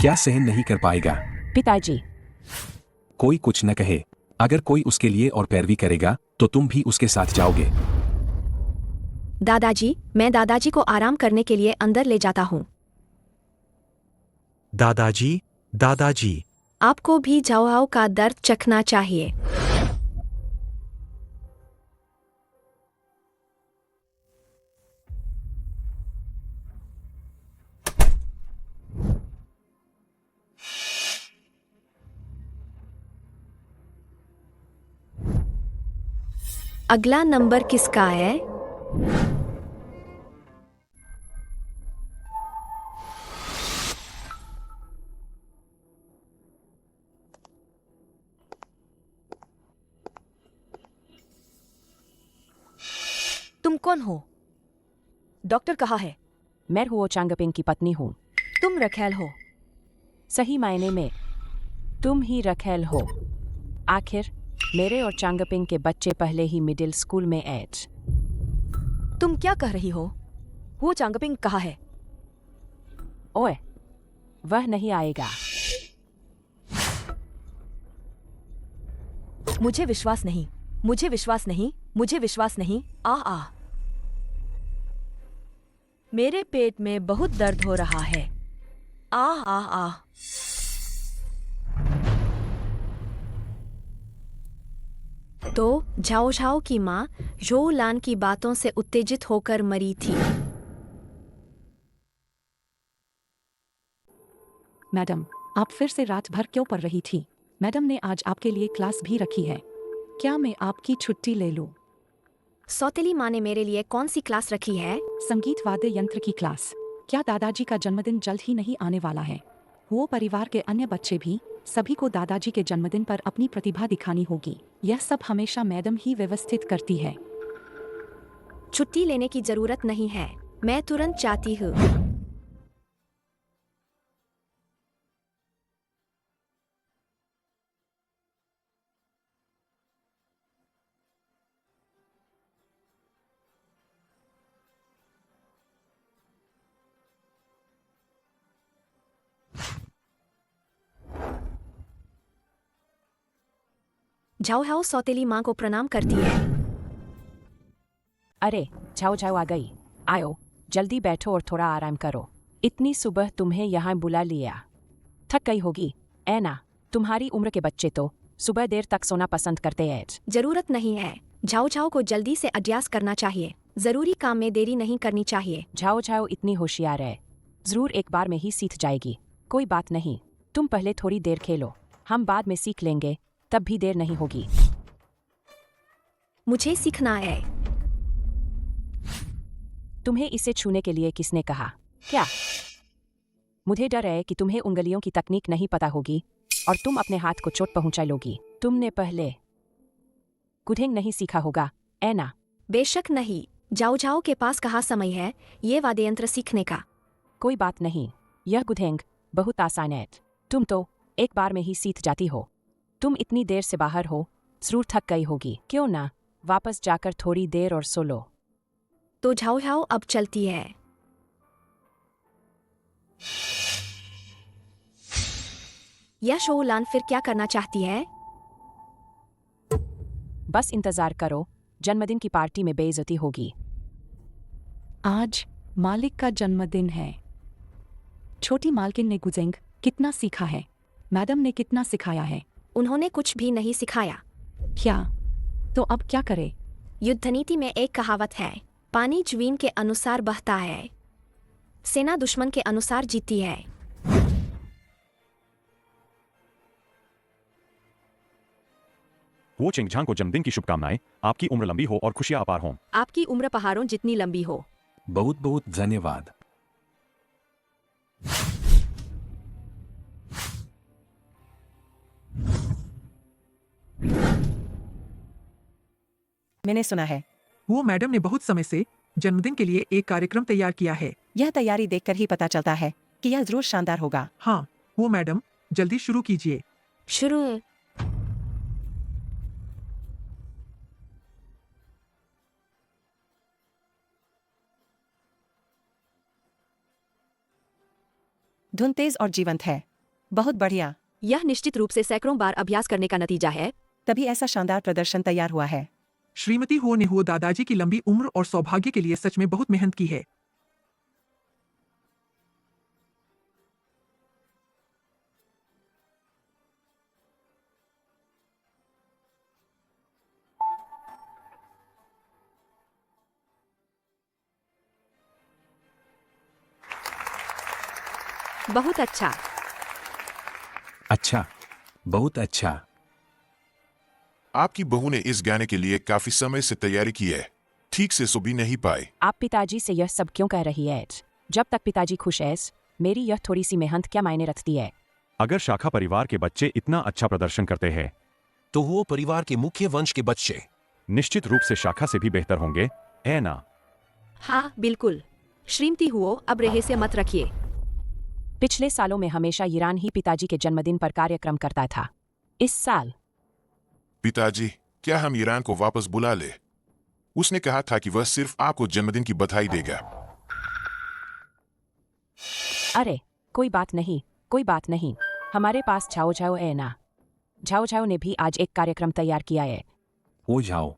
क्या सहन नहीं कर पाएगा?
पिताजी।
कोई कुछ न कहे। अगर कोई उसके लिए और पैरवी करेगा तो तुम भी उसके साथ जाओगे।
दादाजी मैं दादाजी को आराम करने के लिए अंदर ले जाता हूँ।
दादाजी, दादाजी।
आपको भी झाओ का दर्द चखना चाहिए। अगला नंबर किसका है?
तुम कौन हो? डॉक्टर कहाँ है?
मैं हुओ चांगपिंग की पत्नी हूँ।
तुम रखेल हो?
सही मायने में तुम ही रखेल हो। आखिर मेरे और चांगपिंग के बच्चे पहले ही मिडिल स्कूल में एज।
तुम क्या कह रही हो? वो चांगपिंग कहाँ है?
ओए, वह नहीं आएगा।
मुझे विश्वास नहीं, मुझे विश्वास नहीं, मुझे विश्वास नहीं। आ मेरे पेट में बहुत दर्द हो रहा है। आ
तो झाओ झाओ की माँ झो लान की बातों से उत्तेजित होकर मरी थी।
मैडम, आप फिर से रात भर क्यों पढ़ रही थी? मैडम ने आज आपके लिए क्लास भी रखी है। क्या मैं आपकी छुट्टी ले लूं?
सौतेली माँ ने मेरे लिए कौन सी क्लास रखी है?
संगीत वाद्य यंत्र की क्लास। क्या दादाजी का जन्मदिन जल्द ही नहीं आने वाला है? वो परिवार के अन्य बच्चे भी, सभी को दादाजी के जन्मदिन पर अपनी प्रतिभा दिखानी होगी। यह सब हमेशा मैडम ही व्यवस्थित करती है।
छुट्टी लेने की जरूरत नहीं है, मैं तुरंत चाहती हूँ। झाओ झाओ सौतेली माँ को प्रणाम करती है।
अरे झाओ झाओ आ गई। आओ जल्दी बैठो और थोड़ा आराम करो। इतनी सुबह तुम्हें यहाँ बुला लिया, थक गई होगी। ऐना, तुम्हारी उम्र के बच्चे तो सुबह देर तक सोना पसंद करते हैं।
जरूरत नहीं है। झाओ झाओ को जल्दी से अभ्यास करना चाहिए। जरूरी काम में देरी नहीं करनी चाहिए।
झाओ झाओ इतनी होशियार है, जरूर एक बार में ही सीख जाएगी। कोई बात नहीं, तुम पहले थोड़ी देर खेलो, हम बाद में सीख लेंगे, तब भी देर नहीं होगी।
मुझे सीखना है।
तुम्हें इसे छूने के लिए किसने कहा? क्या? मुझे डर है कि तुम्हें उंगलियों की तकनीक नहीं पता होगी और तुम अपने हाथ को चोट पहुंचा लोगी। तुमने पहले कुडिंग नहीं सीखा होगा, ऐना।
बेशक नहीं। जाओ जाओ के पास कहाँ समय है ये वाद्य यंत्र सीखने का।
कोई बात नहीं, यह गुधेंग बहुत आसान है। तुम तो एक बार में ही सीख जाती हो। तुम इतनी देर से बाहर हो, जरूर थक गई होगी। क्यों ना वापस जाकर थोड़ी देर और सो लो।
तो जाओ जाओ अब चलती है। यह शोलान फिर क्या करना चाहती है?
बस इंतजार करो, जन्मदिन की पार्टी में बेइज्जती होगी।
आज मालिक का जन्मदिन है। छोटी मालकिन ने गुजेंग कितना सीखा है? मैडम ने कितना सिखाया है?
उन्होंने कुछ भी नहीं सिखाया।
क्या? तो अब क्या करे?
युद्ध नीति में एक कहावत है, पानी जमीन के अनुसार बहता है, सेना दुश्मन के अनुसार जीती है।
वो चिंगझांग को जन्मदिन की शुभकामनाएं। आपकी उम्र लंबी हो और खुशियां अपार हों।
आपकी उम्र पहाड़ों जितनी लंबी हो।
बहुत बहुत धन्यवाद।
मैंने सुना है
वो मैडम ने बहुत समय से जन्मदिन के लिए एक कार्यक्रम तैयार किया है।
यह तैयारी देखकर ही पता चलता है कि यह जरूर शानदार होगा।
हाँ, वो मैडम जल्दी शुरू कीजिए।
शुरू।
धुन तेज और जीवंत है। बहुत बढ़िया।
यह निश्चित रूप से सैकड़ों बार अभ्यास करने का नतीजा है।
तभी ऐसा शानदार प्रदर्शन तैयार हुआ है।
श्रीमती हो ने हो दादाजी की लंबी उम्र और सौभाग्य के लिए सच में बहुत मेहनत की है।
बहुत अच्छा।
अच्छा, बहुत अच्छा।
आपकी बहू ने इस गाने के लिए काफी समय से तैयारी की है, ठीक से सो भी नहीं पाए।
आप पिताजी से यह सब क्यों कह रही है? जब तक पिताजी खुश है, मेरी यह थोड़ी सी मेहनत क्या मायने रखती है?
अगर शाखा परिवार के बच्चे इतना अच्छा प्रदर्शन करते हैं
तो वो परिवार के मुख्य वंश के बच्चे
निश्चित रूप से शाखा से भी बेहतर होंगे, है ना?
हाँ बिल्कुल। श्रीमती हुओ, अब रहस्य मत रखिए।
पिछले सालों में हमेशा ईरान ही पिताजी के जन्मदिन पर कार्यक्रम करता था। इस साल
पिताजी, क्या हम ईरान को वापस बुला ले? उसने कहा था कि वह सिर्फ आपको जन्मदिन की बधाई देगा।
अरे कोई बात नहीं, कोई बात नहीं। हमारे पास झाओ झाओ है ना। झाओ झाओ ने भी आज एक कार्यक्रम तैयार किया है।
ओ झाओ,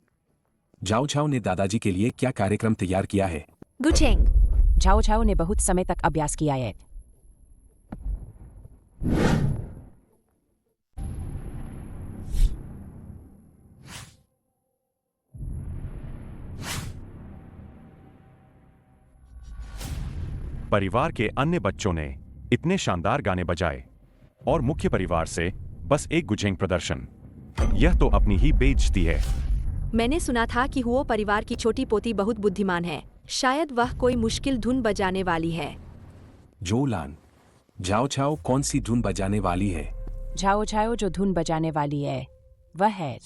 झाओ झाओ ने दादाजी के लिए क्या कार्यक्रम तैयार किया है?
गुचेंग।
झाओ झाओ ने बहुत समय तक अभ्यास किया है।
परिवार के अन्य बच्चों ने इतने शानदार गाने बजाए और मुख्य परिवार से बस एक गुझेंग प्रदर्शन। यह तो अपनी ही बेइज्जती है।
मैंने सुना था कि हुओ परिवार की छोटी पोती बहुत बुद्धिमान है। शायद वह कोई मुश्किल धुन बजाने वाली है।
जोलान, झाओ झाओ कौन सी धुन बजाने वाली है?
झाओ झाओ जो धुन बजाने वाली है वह है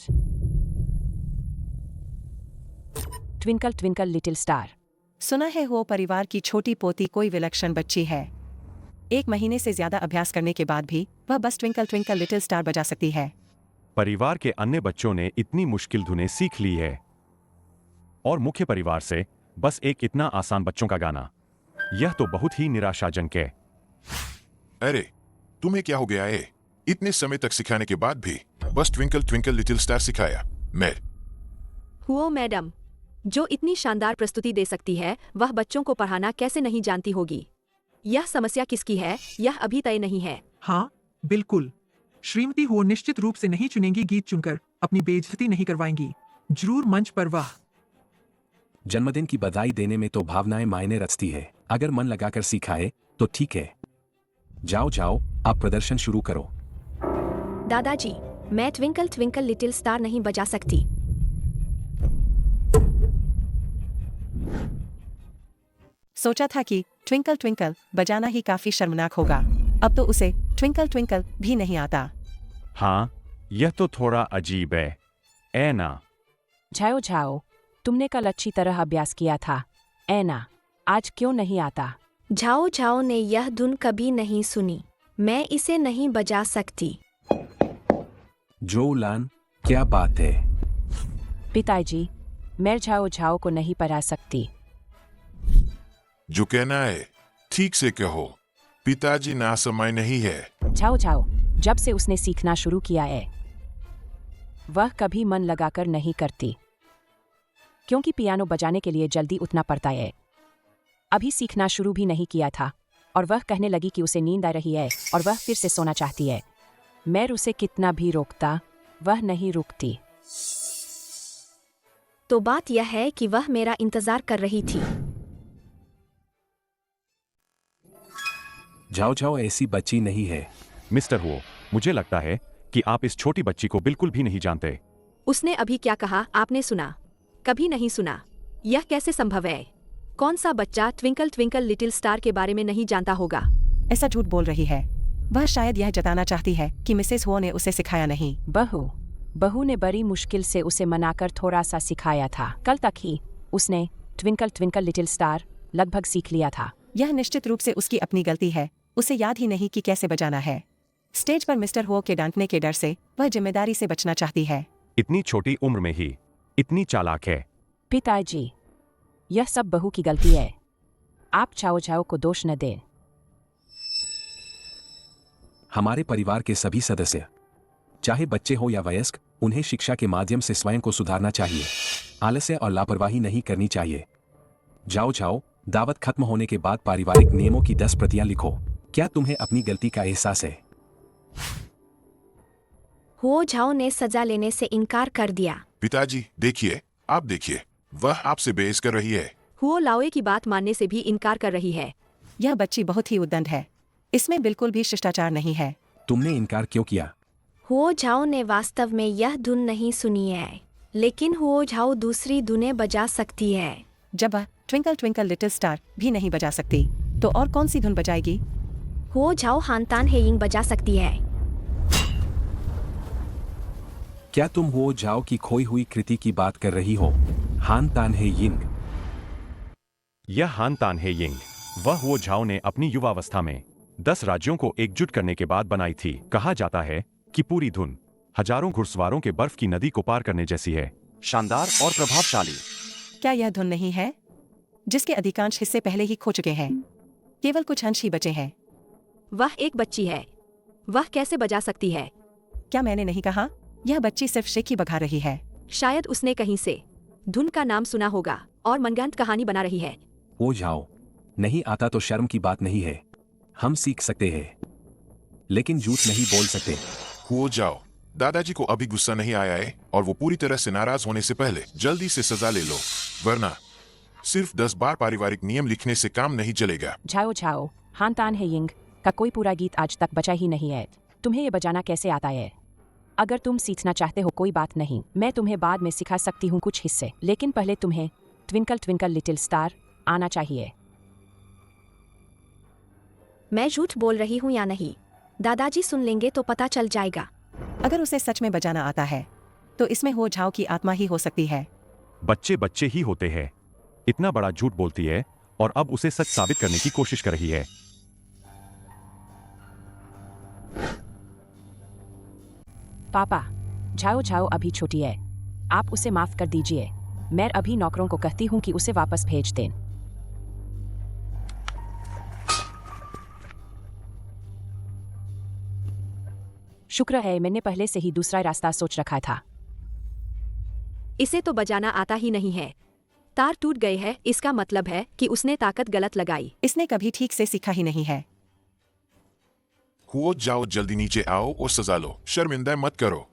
ट्विंकल ट्विंकल लिटिल स्टार।
सुना है हो परिवार की छोटी पोती कोई विलक्षण बच्ची है। 1 महीने से ज्यादा अभ्यास करने के बाद भी वह बस ट्विंकल ट्विंकल लिटिल स्टार बजा सकती है।
परिवार के अन्य बच्चों ने इतनी मुश्किल धुनें सीख ली है और मुख्य परिवार से बस एक इतना आसान बच्चों का गाना। यह तो बहुत ही निराशाजनक है।
अरे, तुम्हें क्या हो गया है? इतने समय तक सिखाने के बाद भी बस ट्विंकल ट्विंकल लिटिल स्टार सिखाया। मैं
हुओ मैडम, जो इतनी शानदार प्रस्तुति दे सकती है, वह बच्चों को पढ़ाना कैसे नहीं जानती होगी? यह समस्या किसकी है, यह अभी तय नहीं है।
हाँ बिल्कुल। श्रीमती हो निश्चित रूप से नहीं चुनेंगी, गीत चुनकर अपनी बेइज्जती नहीं करवाएंगी। जरूर मंच पर वाह।
जन्मदिन की बधाई देने में तो भावनाएं मायने रखती है। अगर मन लगाकर सिखाए तो ठीक है। जाओ जाओ, आप प्रदर्शन शुरू करो।
दादाजी, मैं ट्विंकल ट्विंकल लिटिल स्टार नहीं बजा सकती।
सोचा था कि ट्विंकल ट्विंकल बजाना ही काफी शर्मनाक होगा। अब तो उसे ट्विंकल ट्विंकल भी नहीं आता।
हाँ, यह तो थोड़ा अजीब है, ना?
झाओ झाओ, तुमने कल अच्छी तरह अभ्यास किया था ऐना, आज क्यों नहीं आता?
झाओ झाओ ने यह धुन कभी नहीं सुनी। मैं इसे नहीं बजा सकती।
जोलान, क्या बात है?
पिताजी, मैं झाओ झाओ को नहीं पढ़ा सकती।
जो कहना है ठीक से कहो। पिताजी ना समय नहीं है।
झाओ झाओ जब से उसने सीखना शुरू किया है वह कभी मन लगाकर नहीं करती, क्योंकि पियानो बजाने के लिए जल्दी उठना पड़ता है। अभी सीखना शुरू भी नहीं किया था और वह कहने लगी कि उसे नींद आ रही है और वह फिर से सोना चाहती है। मैं उसे कितना भी रोकता वह नहीं रुकती।
तो बात यह है कि वह मेरा इंतजार कर रही थी।
जाओ जाओ ऐसी बच्ची नहीं है।
मिस्टर हुओ, मुझे लगता है कि आप इस छोटी बच्ची को बिल्कुल भी नहीं जानते।
उसने अभी क्या कहा आपने सुना? कभी नहीं सुना। यह कैसे संभव है? कौन सा बच्चा ट्विंकल ट्विंकल लिटिल स्टार के बारे में नहीं जानता होगा?
ऐसा झूठ बोल रही है। वह शायद यह जताना चाहती है कि मिसेस हुओ ने उसे सिखाया नहीं।
बहू ने बड़ी मुश्किल से उसे मनाकर थोड़ा सा सिखाया था। कल तक ही उसने ट्विंकल ट्विंकल लिटिल स्टार लगभग सीख लिया था।
यह निश्चित रूप से उसकी अपनी गलती है। उसे याद ही नहीं कि कैसे बजाना है। स्टेज पर मिस्टर हुओ के डांटने के डर से वह जिम्मेदारी से बचना चाहती है।
इतनी छोटी उम्र में ही इतनी चालाक है।
पिताजी, यह सब बहू की गलती है। आप चाओ चाओ को दोष न दें।
हमारे परिवार के सभी सदस्य, चाहे बच्चे हो या वयस्क, उन्हें शिक्षा के माध्यम से स्वयं को सुधारना चाहिए। आलस्य और लापरवाही नहीं करनी चाहिए। जाओ जाओ, दावत खत्म होने के बाद पारिवारिक नियमों की 10 प्रतियां लिखो। क्या तुम्हें अपनी गलती का एहसास है?
हुओ झाओ ने सजा लेने से इनकार कर दिया।
पिताजी देखिए, आप देखिए, वह आपसे बहस कर रही है।
हुओ लाओए की बात मानने से भी इनकार कर रही है।
यह बच्ची बहुत ही उद्दंड है। इसमें बिल्कुल भी शिष्टाचार नहीं है।
तुमने इनकार क्यों किया?
हुओ झाओ ने वास्तव में यह धुन नहीं सुनी है, लेकिन हुओ झाओ दूसरी धुनें बजा सकती है।
जब वह ट्विंकल ट्विंकल लिटिल स्टार भी नहीं बजा सकती, तो और कौन सी धुन बजाएगी?
हुओ झाओ हानतान हेयिंग बजा सकती है।
क्या तुम हुओ झाओ की खोई हुई कृति की बात कर रही हो? हान तान हे यिंग।
यह हान तान हे यिंग वह हुओ झाओ ने अपनी युवावस्था में 10 राज्यों को एकजुट करने के बाद बनाई थी। कहा जाता है कि पूरी धुन हजारों घुड़सवारों के बर्फ की नदी को पार करने जैसी है।
शानदार और प्रभावशाली।
क्या यह धुन नहीं है जिसके अधिकांश हिस्से पहले ही खो चुके हैं? केवल कुछ अंश ही बचे हैं।
वह एक बच्ची है। वह कैसे बजा सकती है?
क्या मैंने नहीं कहा? यह बच्ची सिर्फ शेख ही बघा रही है।
शायद उसने कहीं से धुन का नाम सुना होगा और मनगढ़ंत कहानी बना रही है।
हो जाओ, नहीं आता तो शर्म की बात नहीं है। हम सीख सकते हैं, लेकिन झूठ नहीं बोल सकते।
हो जाओ, दादाजी को अभी गुस्सा नहीं आया है और वो पूरी तरह से नाराज होने से पहले जल्दी से सजा ले लो, वरना सिर्फ 10 बार पारिवारिक नियम लिखने से काम नहीं चलेगा।
झाओ झाओ, हान तान हे यिंग का कोई पूरा गीत आज तक बचा ही नहीं है। तुम्हें ये बजाना कैसे आता है? अगर तुम सीखना चाहते हो कोई बात नहीं, मैं तुम्हें बाद में सिखा सकती हूँ कुछ हिस्से, लेकिन पहले तुम्हें ट्विंकल ट्विंकल लिटिल स्टार आना चाहिए।
मैं झूठ बोल रही हूँ या नहीं, दादाजी सुन लेंगे तो पता चल जाएगा।
अगर उसे सच में बजाना आता है तो इसमें हो झाओ की आत्मा ही हो सकती है।
बच्चे बच्चे ही होते हैं। इतना बड़ा झूठ बोलती है और अब उसे सच साबित करने की कोशिश कर रही है।
पापा, झाओ झाओ अभी छोटी है, आप उसे माफ कर दीजिए। मैं अभी नौकरों को कहती हूँ कि उसे वापस भेज दें। शुक्र है मैंने पहले से ही दूसरा रास्ता सोच रखा था।
इसे तो बजाना आता ही नहीं है। तार टूट गए हैं, इसका मतलब है कि उसने ताकत गलत लगाई।
इसने कभी ठीक से सीखा ही नहीं है।
हुओ जाओ, जल्दी नीचे आओ और सजा लो। शर्मिंदा मत करो।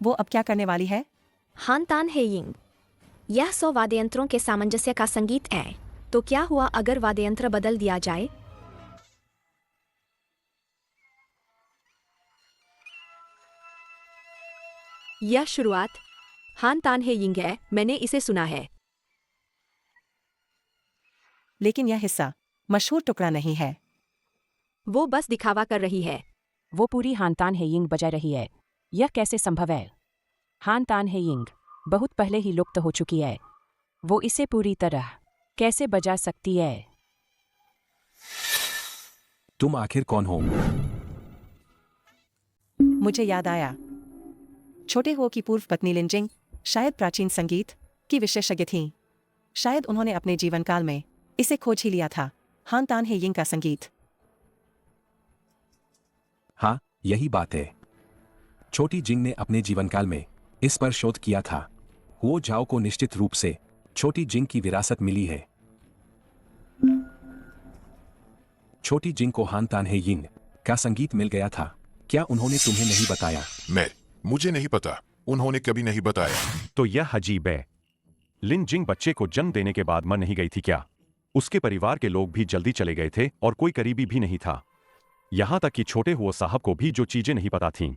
वो अब क्या करने वाली है?
हान तान हेयिंग। यह 100 वाद्ययंत्रों के सामंजस्य का संगीत है। तो क्या हुआ अगर वाद्ययंत्र बदल दिया जाए?
यह शुरुआत हान तान हे यिंग है, मैंने इसे सुना है।
लेकिन यह हिस्सा मशहूर टुकड़ा नहीं है।
वो बस दिखावा कर रही है।
वो पूरी हानतान हेयिंग बजा रही है। यह कैसे संभव है? हानतान हेयिंग बहुत पहले ही लुप्त हो चुकी है। वो इसे पूरी तरह कैसे बजा सकती है?
तुम आखिर कौन हो?
मुझे याद आया। छोटे हो की पूर्व पत्नी लिनजिंग शायद प्राचीन संगीत की विशेषज्ञ थीं। शायद उन्होंने अपने जीवन काल में इसे खोज ही लिया था, हानतान हेयिंग का संगीत।
हाँ, यही बात है। छोटी जिंग ने अपने जीवनकाल में इस पर शोध किया था। हुओ झाओ को निश्चित रूप से छोटी जिंग की विरासत मिली है। छोटी जिंग को हानतान हेयिंग का संगीत मिल गया था। क्या उन्होंने तुम्हें नहीं बताया?
मुझे नहीं पता, उन्होंने कभी नहीं बताया।
तो यह अजीब है। लिन जिंग बच्चे को जन्म देने के बाद मर नहीं गई थी क्या? उसके परिवार के लोग भी जल्दी चले गए थे और कोई करीबी भी नहीं था। यहां तक कि छोटे हुओ साहब को भी जो चीजें नहीं पता थीं,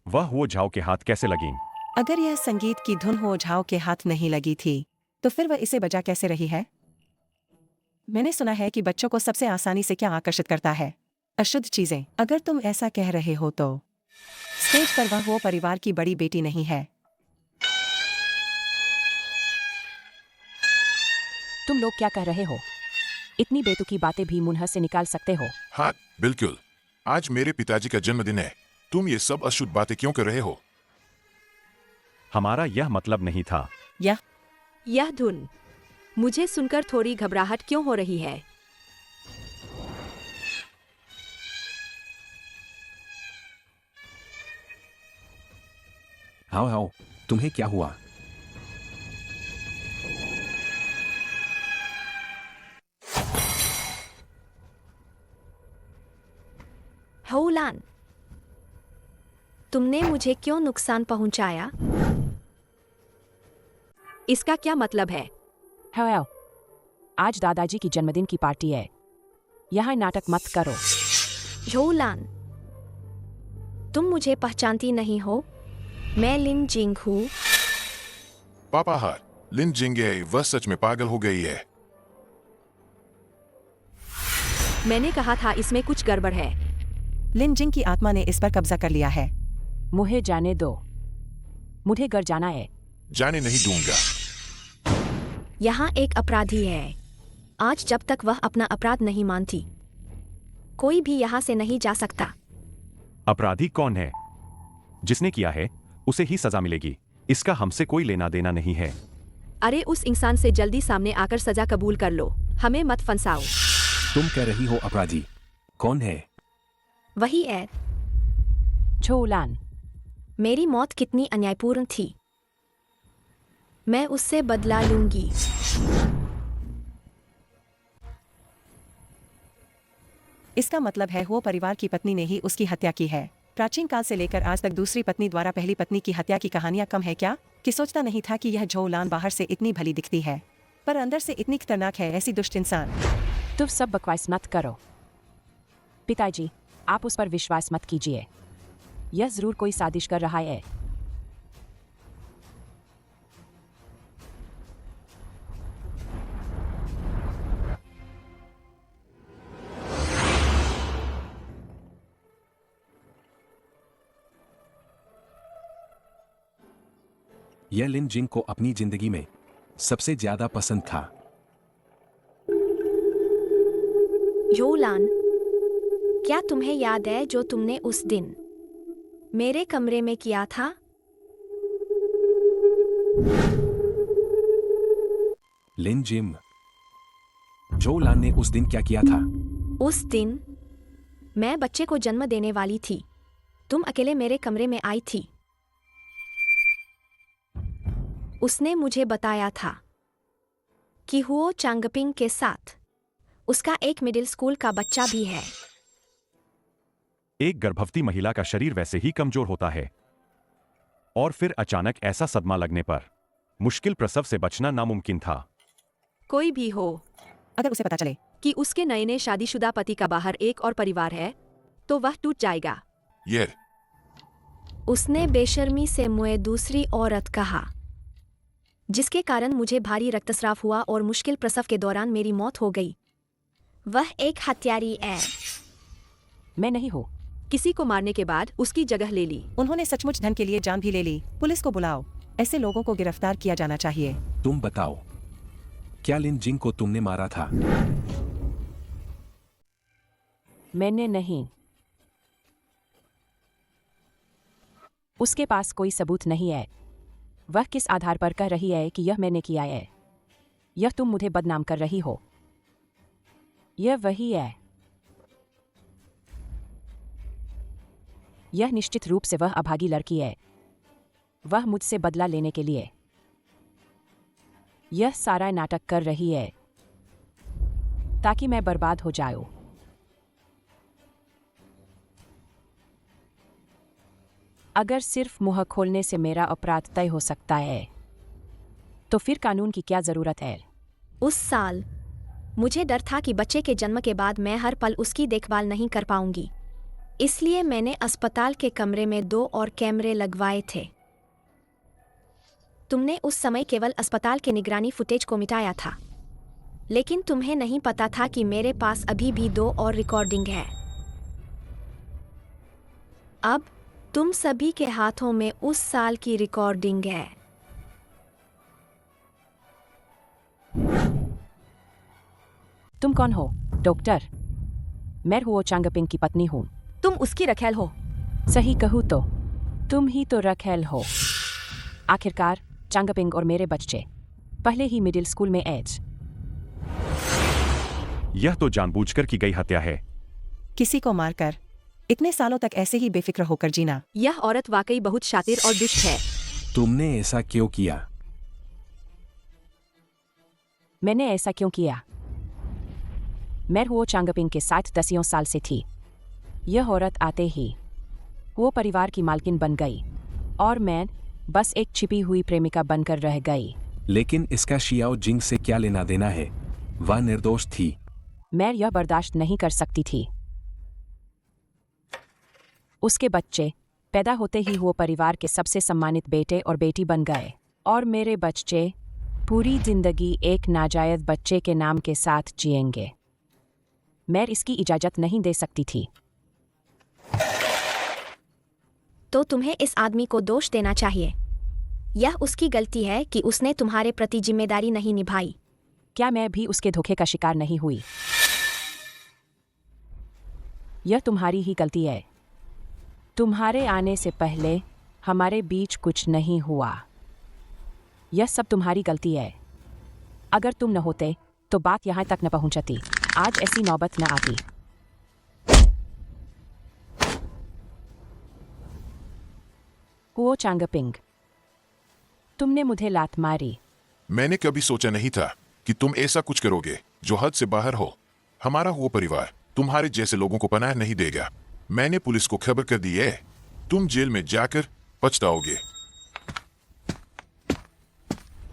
वह हुओ झाओ के हाथ कैसे लगीं?
अगर यह संगीत की धुन हुओ झाओ के हाथ नहीं लगी थी, तो फिर वह इसे बजा कैसे रही है? मैंने सुना है कि बच्चों को सबसे आसानी से क्या आकर्षित करता है? अशुद्ध चीजें। अगर तुम ऐसा कह रहे हो तो स्टेज पर वह वो परिवार की बड़ी बेटी नहीं है।
तुम लोग क्या कह रहे हो? इतनी बेतुकी बातें भी मुंह से निकाल सकते हो?
हाँ, बिल्कुल। आज मेरे पिताजी का जन्मदिन है। तुम ये सब अशुद्ध बातें क्यों कर रहे हो?
हमारा यह मतलब नहीं था।
यह धुन मुझे सुनकर थोड़ी घबराहट क्यों हो रही है?
हाओ हाओ, तुम्हें क्या हुआ?
होलान, तुमने मुझे क्यों नुकसान पहुंचाया?
इसका क्या मतलब है?
हाओ, आज दादाजी की जन्मदिन की पार्टी है। यहाँ नाटक मत करो।
होलान, तुम मुझे पहचानती नहीं हो? मैं लिन जिंग हूँ।
पापा हार, लिन जिंग है, वह सच में पागल हो गई है।
मैंने कहा था इसमें कुछ गड़बड़ है।
लिन जिंग की आत्मा ने इस पर कब्जा कर लिया है।
मुझे जाने दो। मुझे घर जाना है।
जाने नहीं दूंगा।
यहाँ एक अपराधी है। आज जब तक वह अपना अपराध नहीं मानती, कोई भी यहाँ से नहीं जा सकता।
अपराधी कौन है? जिसने किया है उसे ही सजा मिलेगी। इसका हमसे कोई लेना देना नहीं है।
अरे उस इंसान से जल्दी सामने आकर सजा कबूल कर लो। हमें मत फंसाओ।
तुम कह रही हो अपराधी कौन है?
वही है।
छोलान,
मेरी मौत कितनी अन्यायपूर्ण थी। मैं उससे बदला लूंगी।
इसका मतलब है वो परिवार की पत्नी ने ही उसकी हत्या की है। प्राचीन काल से लेकर आज तक दूसरी पत्नी द्वारा पहली पत्नी की हत्या की कहानियां कम है क्या? कि सोचता नहीं था कि यह झोलान बाहर से इतनी भली दिखती है, पर अंदर से इतनी खतरनाक है। ऐसी दुष्ट इंसान।
तुम सब बकवास मत करो। पिताजी, आप उस पर विश्वास मत कीजिए। यह जरूर कोई साजिश कर रहा है।
यह लिन जिंग को अपनी जिंदगी में सबसे ज्यादा पसंद था।
योलान, क्या तुम्हें याद है जो तुमने उस दिन मेरे कमरे में किया था?
लिन जिम, जोलान ने उस दिन क्या किया था?
उस दिन मैं बच्चे को जन्म देने वाली थी। तुम अकेले मेरे कमरे में आई थी। उसने मुझे बताया था कि हुओ चांगपिंग के साथ उसका एक मिडिल स्कूल का बच्चा भी है।
एक गर्भवती महिला का शरीर वैसे ही कमजोर होता है, और फिर अचानक ऐसा सदमा लगने पर मुश्किल प्रसव से बचना नामुमकिन था।
कोई भी हो,
अगर उसे पता चले
कि उसके नए नए शादीशुदा पति का बाहर एक और परिवार है, तो वह टूट जाएगा।
ये
उसने बेशर्मी से मुझे दूसरी औरत कहा, जिसके कारण मुझे भारी रक्तस्राव हुआ और मुश्किल प्रसव के दौरान मेरी मौत हो गई। वह एक हत्यारी है।
मैं नहीं हूँ। किसी को मारने के बाद उसकी जगह ले ली।
उन्होंने सचमुच धन के लिए जान भी ले ली। पुलिस को बुलाओ। ऐसे लोगों को गिरफ्तार किया जाना चाहिए।
तुम बताओ, क्या लिन जिंग को तुमने मारा था?
मैंने नहीं। उसके पास कोई सबूत नहीं है। वह किस आधार पर कह रही है कि यह मैंने किया है? यह तुम मुझे बदनाम कर रही हो। यह वही है। यह निश्चित रूप से वह अभागी लड़की है। वह मुझसे बदला लेने के लिए यह सारा नाटक कर रही है ताकि मैं बर्बाद हो जाऊं। अगर सिर्फ मुंह खोलने से मेरा अपराध तय हो सकता है तो फिर कानून की क्या जरूरत है?
उस साल मुझे डर था कि बच्चे के जन्म के बाद मैं हर पल उसकी देखभाल नहीं कर पाऊंगी। इसलिए मैंने अस्पताल के कमरे में 2 और कैमरे लगवाए थे। तुमने उस समय केवल अस्पताल के निगरानी फुटेज को मिटाया था, लेकिन तुम्हें नहीं पता था कि मेरे पास अभी भी 2 और रिकॉर्डिंग है। अब तुम सभी के हाथों में उस साल की रिकॉर्डिंग है।
तुम कौन हो? डॉक्टर, मैं हुओ चांगपिंग की पत्नी हूँ।
तुम उसकी रखेल हो।
सही कहूँ तो तुम ही तो रखेल हो। आखिरकार चांगपिंग और मेरे बच्चे पहले ही मिडिल स्कूल में एज।
यह तो जानबूझकर की गई हत्या है।
किसी को मारकर इतने सालों तक ऐसे ही बेफिक्र होकर जीना।
यह औरत वाकई बहुत शातिर और दुष्ट है।
तुमने ऐसा क्यों किया?
मैंने ऐसा क्यों किया? मैं हुओ चांगपिंग के साथ 10 साल से थी। यह औरत आते ही वो परिवार की मालकिन बन गई और मैं बस एक छिपी हुई प्रेमिका बनकर रह गई।
लेकिन इसका शियाओ जिंग से क्या लेना देना है? वह निर्दोष थी।
मैं यह बर्दाश्त नहीं कर सकती थी। उसके बच्चे पैदा होते ही वो परिवार के सबसे सम्मानित बेटे और बेटी बन गए और मेरे बच्चे पूरी जिंदगी एक नाजायज बच्चे के नाम के साथ जिएंगे। मैं इसकी इजाजत नहीं दे सकती थी।
तो तुम्हें इस आदमी को दोष देना चाहिए। यह उसकी गलती है कि उसने तुम्हारे प्रति जिम्मेदारी नहीं निभाई।
क्या मैं भी उसके धोखे का शिकार नहीं हुई? यह तुम्हारी ही गलती है। तुम्हारे आने से पहले हमारे बीच कुछ नहीं हुआ। यह सब तुम्हारी गलती है। अगर तुम न होते तो बात यहाँ तक न पहुंचती। आज ऐसी नौबत न आती। हुओ चांगपिंग, तुमने मुझे लात मारी।
मैंने कभी सोचा नहीं था कि तुम ऐसा कुछ करोगे जो हद से बाहर हो। हमारा वो परिवार तुम्हारे जैसे लोगों को पनाह नहीं देगा। मैंने पुलिस को खबर कर दी है। तुम जेल में जाकर पछताओगे।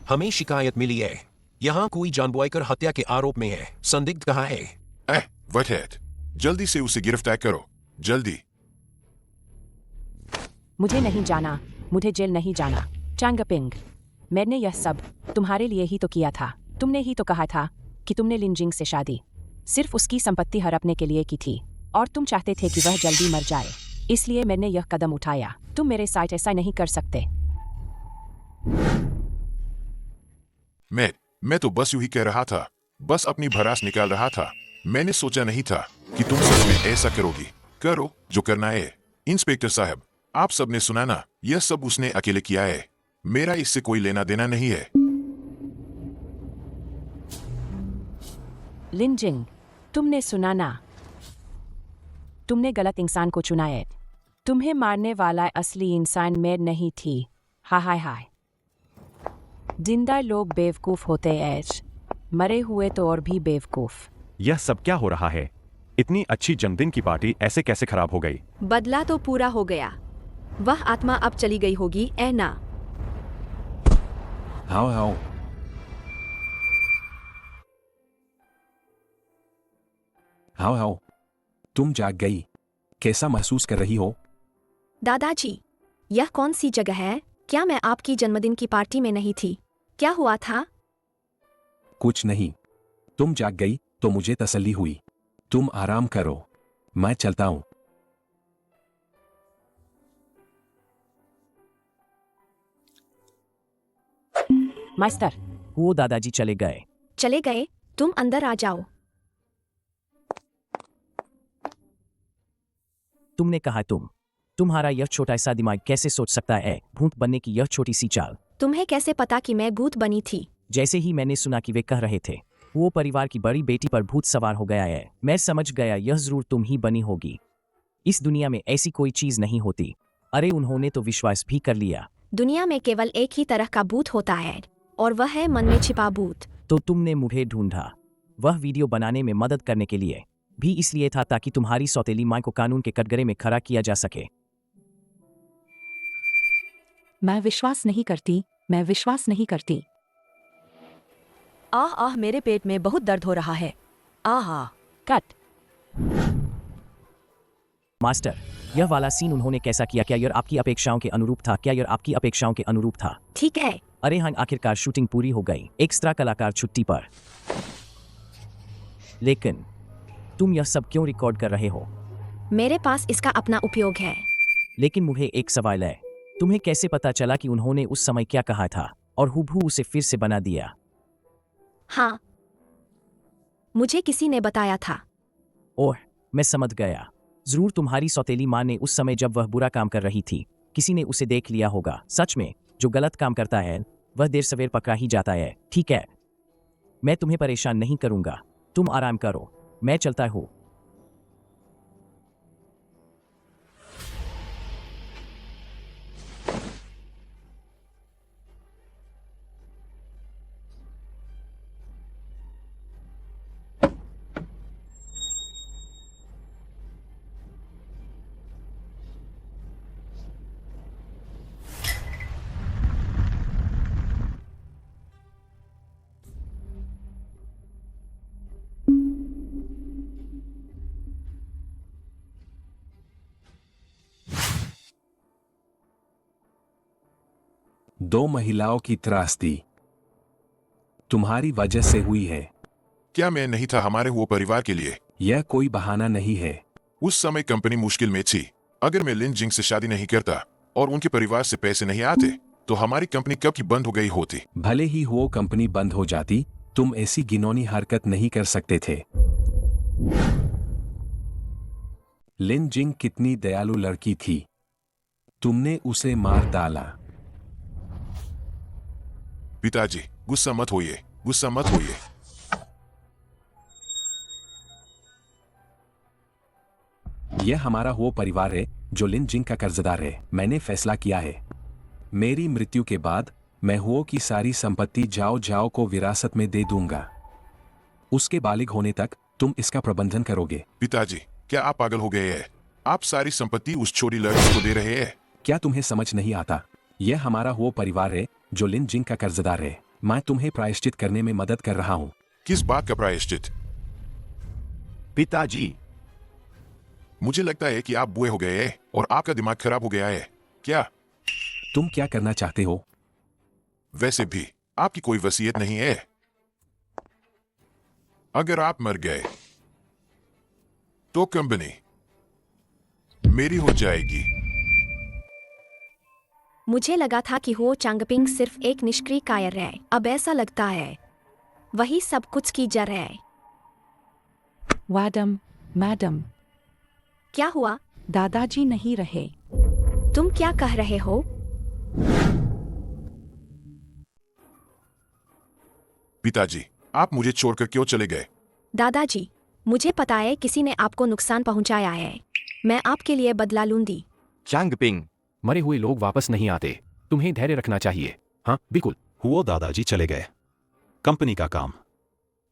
हमें शिकायत मिली है। यहाँ कोई जानबूझकर हत्या के आरोप में है। संदिग्ध कहाँ है?
वटहेड, जल्दी से उसे गिरफ्तार करो, जल्दी।
मुझे नहीं जाना। मुझे जेल नहीं जाना। चांगपिंग, मैंने यह सब तुम्हारे लिए ही तो किया था। तुमने ही तो कहा था कि तुमने लिन जिंग से शादी सिर्फ उसकी संपत्ति हड़पने के लिए की थी और तुम चाहते थे कि वह जल्दी मर जाए। इसलिए मैंने यह कदम उठाया। तुम मेरे साथ ऐसा नहीं कर सकते।
मैं तो बस यूं ही कह रहा था, बस अपनी भड़ास निकाल रहा था। मैंने सोचा नहीं था कि तुम सच में ऐसा करोगी। करो जो करना है। इंस्पेक्टर साहब, आप सबने सुना ना, यह सब उसने अकेले किया है। मेरा इससे कोई लेना देना नहीं है।
लिन जिंग, तुमने सुना ना? तुमने गलत इंसान को चुना है। तुम्हें मारने वाला असली इंसान मैं नहीं थी। हाय हाय। जिंदा लोग बेवकूफ होते हैं, मरे हुए तो और भी बेवकूफ।
यह सब क्या हो रहा है? इतनी अच्छी जन्मदिन की पार्टी ऐसे कैसे खराब हो गई?
बदला तो पूरा हो गया। वह आत्मा अब चली गई होगी, ना?
हाओ हाओ। हाओ हाओ, तुम जाग गई। कैसा महसूस कर रही हो?
दादाजी, यह कौन सी जगह है? क्या मैं आपकी जन्मदिन की पार्टी में नहीं थी? क्या हुआ था?
कुछ नहीं। तुम जाग गई तो मुझे तसल्ली हुई। तुम आराम करो, मैं चलता हूँ।
मास्टर,
वो दादाजी चले गए।
चले गए? तुम अंदर आ जाओ।
तुमने कहा तुम्हारा यह छोटा सा दिमाग कैसे सोच सकता है भूत बनने की यह छोटी सी चाल?
तुम्हें कैसे पता कि मैं भूत बनी थी?
जैसे ही मैंने सुना कि वे कह रहे थे वो परिवार की बड़ी बेटी पर भूत सवार हो गया है, मैं समझ गया यह जरूर तुम ही बनी होगी। इस दुनिया में ऐसी कोई चीज नहीं होती। अरे उन्होंने तो विश्वास भी कर लिया।
दुनिया में केवल एक ही तरह का भूत होता है और वह है मन में छिपा भूत।
तो तुमने मुझे ढूंढा वह वीडियो बनाने में मदद करने के लिए भी इसलिए था ताकि तुम्हारी सौतेली माँ को कानून के कटघरे में खड़ा किया जा सके।
मैं विश्वास नहीं करती, मैं विश्वास नहीं करती।
आह आह, मेरे पेट में बहुत दर्द हो रहा है। आहा।
कट।
मास्टर, यह वाला सीन उन्होंने कैसा किया? क्या यह आपकी अपेक्षाओं के अनुरूप था? क्या यह आपकी अपेक्षाओं के अनुरूप था?
ठीक है।
अरे हाँ, आखिरकार शूटिंग पूरी हो गई। एक्स्ट्रा कलाकार छुट्टी पर। लेकिन तुम यह सब क्यों रिकॉर्ड कर रहे हो?
मेरे पास इसका अपना उपयोग है।
लेकिन मुझे एक सवाल है, तुम्हें कैसे पता चला कि उन्होंने उस समय क्या कहा था और हूबहू उसे फिर से बना दिया?
हाँ, मुझे किसी ने बताया था।
ओह, मैं समझ गया। जरूर तुम्हारी सौतेली माँ ने उस समय जब वह बुरा काम कर रही थी किसी ने उसे देख लिया होगा। सच में, जो गलत काम करता है वह देर सवेर पकड़ा ही जाता है। ठीक है, मैं तुम्हें परेशान नहीं करूंगा, तुम आराम करो, मैं चलता हूँ।
दो महिलाओं की त्रासदी तुम्हारी वजह से हुई है।
क्या मैं नहीं था हमारे वो परिवार के लिए?
यह कोई बहाना नहीं है।
उस समय कंपनी मुश्किल में थी। अगर मैं लिन जिंग से शादी नहीं करता और उनके परिवार से पैसे नहीं आते तो हमारी कंपनी कब की बंद हो गई होती।
भले ही वो कंपनी बंद हो जाती, तुम ऐसी घिनौनी हरकत नहीं कर सकते थे। लिन जिंग कितनी दयालु लड़की थी, तुमने उसे मार डाला।
पिताजी, गुस्सा मत होइए, गुस्सा मत होइए।
यह हमारा वो परिवार है जो लिन जिंग का कर्जदार है। मैंने फैसला किया है, मेरी मृत्यु के बाद मैं हुओ की सारी संपत्ति जाओ जाओ को विरासत में दे दूंगा। उसके बालिग होने तक तुम इसका प्रबंधन करोगे।
पिताजी, क्या आप पागल हो गए हैं? आप सारी संपत्ति उस छोटी लड़की को दे रहे हैं।
क्या तुम्हें समझ नहीं आता? यह हमारा वो परिवार है जो लिन जिंग का कर्जदार है। मैं तुम्हें प्रायश्चित करने में मदद कर रहा हूँ।
किस बात का प्रायश्चित?
पिताजी,
मुझे लगता है कि आप बुए हो गए हैं और आपका दिमाग खराब हो गया है। क्या
तुम क्या करना चाहते हो?
वैसे भी आपकी कोई वसीयत नहीं है। अगर आप मर गए तो कंपनी मेरी हो जाएगी।
मुझे लगा था कि हो चांगपिंग सिर्फ एक निष्क्रिय कायर है। अब ऐसा लगता है वही सब कुछ की जड़ है।
मैडम,
क्या हुआ?
दादाजी नहीं रहे।
तुम क्या कह रहे हो?
पिताजी, आप मुझे छोड़कर क्यों चले गए?
दादाजी, मुझे पता है किसी ने आपको नुकसान पहुंचाया है। मैं आपके लिए बदला लूंगी।
चांगपिंग, मरे हुए लोग वापस नहीं आते, तुम्हें धैर्य रखना चाहिए। हाँ बिल्कुल।
हुओ दादाजी चले गए। कंपनी का काम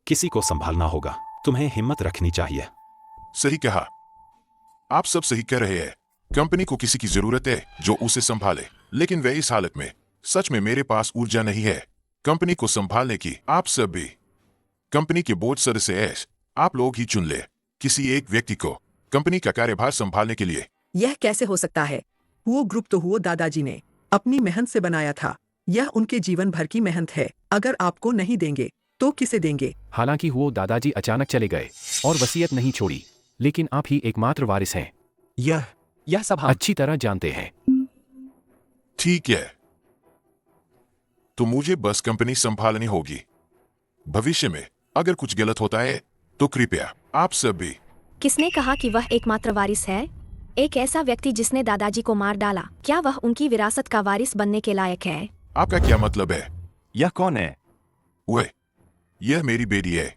किसी को संभालना होगा। तुम्हें हिम्मत रखनी चाहिए।
सही कहा, आप सब सही कह रहे हैं। कंपनी को किसी की जरूरत है जो उसे संभाले, लेकिन वह इस हालत में सच में मेरे पास ऊर्जा नहीं है कंपनी को संभालने की। आप सब भी कंपनी के बोर्ड सदस्य हैं। आप लोग ही चुन ले किसी एक व्यक्ति को कंपनी का कार्यभार संभालने के लिए।
यह कैसे हो सकता है? वो ग्रुप तो हुओ दादाजी ने अपनी मेहनत से बनाया था। यह उनके जीवन भर की मेहनत है। अगर आपको नहीं देंगे तो किसे देंगे?
हालांकि वो दादाजी अचानक चले गए और वसीयत नहीं छोड़ी, लेकिन आप ही एकमात्र वारिस हैं।
यह सब हम
अच्छी तरह जानते हैं।
ठीक है, तो मुझे बस कंपनी संभालनी होगी। भविष्य में अगर कुछ गलत होता है तो कृपया आप सभी।
किसने कहा कि वह एकमात्र वारिस है? एक ऐसा व्यक्ति जिसने दादाजी को मार डाला, क्या वह उनकी विरासत का वारिस बनने के लायक है?
आपका क्या मतलब है?
यह कौन है?
वह, यह मेरी बेटी है।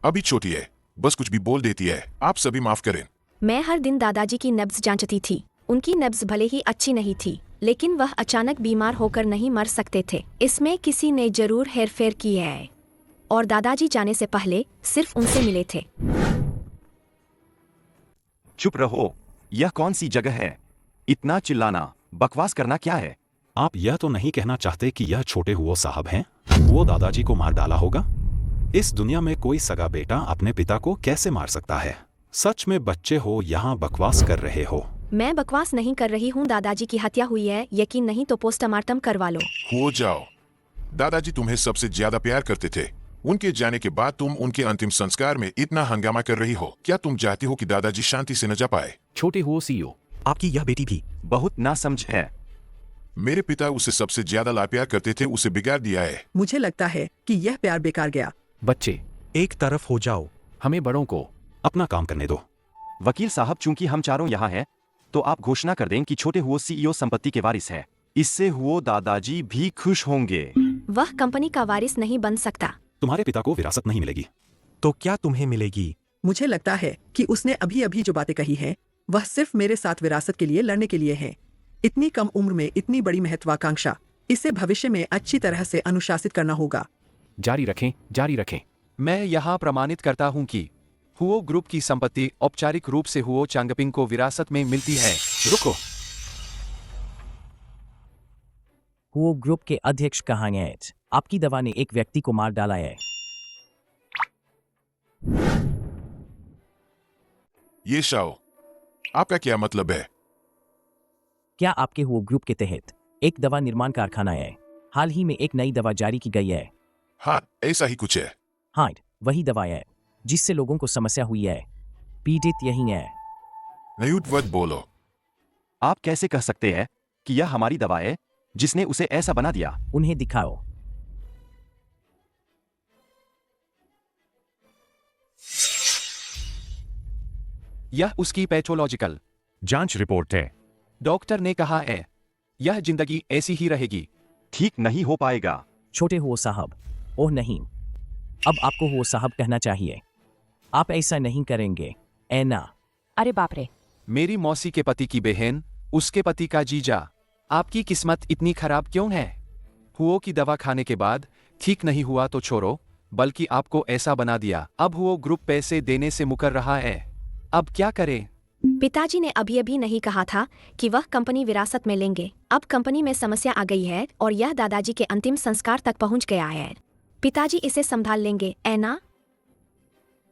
अभी छोटी है, बस कुछ भी बोल देती है। आप सभी माफ करें।
मैं हर दिन दादाजी की नब्ज जांचती थी। उनकी नब्ज भले ही अच्छी नहीं थी, लेकिन वह अचानक बीमार होकर नहीं मर सकते थे। इसमें किसी ने जरूर हेरफेर की है, और दादाजी जाने से पहले सिर्फ उनसे मिले थे।
चुप रहो। यह कौन सी जगह है? इतना चिल्लाना, बकवास करना क्या है?
आप यह तो नहीं कहना चाहते कि यह छोटे हुओ साहब हैं? वो दादाजी को मार डाला होगा? इस दुनिया में कोई सगा बेटा अपने पिता को कैसे मार सकता है? सच में बच्चे हो यहाँ बकवास कर रहे हो?
मैं बकवास नहीं कर रही हूँ। दादाजी की हत्या हुई है। यकीन नहीं तो पोस्टमार्टम करवा लो।
हो जाओ। दादाजी तुम्हें सबसे ज्यादा प्यार करते थे। उनके जाने के बाद तुम उनके अंतिम संस्कार में इतना हंगामा कर रही हो। क्या तुम चाहती हो कि दादाजी शांति से न जा पाए?
छोटे हुओ सीईओ,
आपकी यह बेटी भी
बहुत नासमझ है।
मेरे पिता उसे सबसे ज्यादा लाड प्यार करते थे, उसे बिगाड़ दिया है।
मुझे लगता है कि यह प्यार बेकार गया।
बच्चे,
एक तरफ हो जाओ।
हमें बड़ों को
अपना काम करने दो।
वकील साहब, चूंकि हम चारों यहाँ हैं, तो आप घोषणा कर दें कि छोटे हुओ सीईओ संपत्ति के वारिस है। इससे हुओ दादाजी भी खुश होंगे।
वह कंपनी का वारिस नहीं बन सकता।
तुम्हारे पिता को विरासत नहीं मिलेगी।
तो क्या तुम्हें मिलेगी?
मुझे लगता है कि उसने अभी अभी जो बातें कही हैं, वह सिर्फ मेरे साथ विरासत के लिए लड़ने के लिए है। इतनी कम उम्र में इतनी बड़ी महत्वाकांक्षा, इसे भविष्य में अच्छी तरह से अनुशासित करना होगा।
जारी रखें, जारी रखें।
मैं यहाँ प्रमाणित करता हूँ कि हुओ ग्रुप की संपत्ति औपचारिक रूप से हुओ चांगपिंग को विरासत में मिलती है।
रुको।
हुओ ग्रुप के अध्यक्ष कहाँ हैं? आपकी दवा ने एक व्यक्ति को मार डाला है।
ये शाओ, आपका क्या मतलब है?
क्या आपके हुओ ग्रुप के तहत एक दवा निर्माण कारखाना है? हाल ही में एक नई दवा जारी की गई है।
हाँ, ऐसा ही कुछ है।
हाँ, वही दवा है जिससे लोगों को समस्या हुई है। पीड़ित यही है।
नयूटवत बोलो।
आप कैसे कह सकते हैं कि यह हमारी दवा है जिसने उसे ऐसा बना दिया?
उन्हें दिखाओ।
यह उसकी पैथोलॉजिकल
जांच रिपोर्ट है।
डॉक्टर ने कहा है यह जिंदगी ऐसी ही रहेगी।
ठीक नहीं हो पाएगा।
छोटे हुओ साहब, ओह नहीं, अब आपको हुओ साहब कहना चाहिए। आप ऐसा नहीं करेंगे, ऐना।
अरे बाप रे।
मेरी मौसी के पति की बहन, उसके पति का जीजा। आपकी किस्मत इतनी खराब क्यों है? हुओ की दवा खाने के बाद ठीक नहीं हुआ तो छोड़ो, बल्कि आपको ऐसा बना दिया। अब हुओ ग्रुप पैसे देने से मुकर रहा है। अब क्या करें?
पिताजी ने अभी अभी नहीं कहा था कि वह कंपनी विरासत में लेंगे। अब कंपनी में समस्या आ गई है और यह दादाजी के अंतिम संस्कार तक पहुंच गया है। पिताजी इसे संभाल लेंगे, ऐना?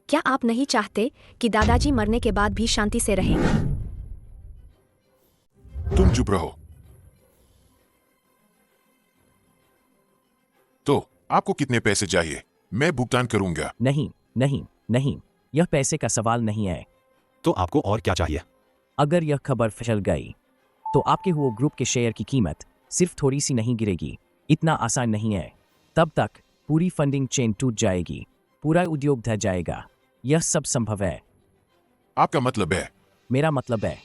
क्या आप नहीं चाहते कि दादाजी मरने के बाद भी शांति से रहें?
तुम चुप रहो। तो आपको कितने पैसे चाहिए? मैं भुगतान करूंगा।
नहीं नहीं नहीं, यह पैसे का सवाल नहीं है।
तो आपको और क्या चाहिए?
अगर यह खबर फैल गई तो आपके हुओ ग्रुप के शेयर की कीमत सिर्फ थोड़ी सी नहीं गिरेगी। इतना आसान नहीं है। तब तक पूरी फंडिंग चेन टूट जाएगी, पूरा उद्योग ढह जाएगा। यह सब संभव है।
आपका मतलब है?
मेरा मतलब है,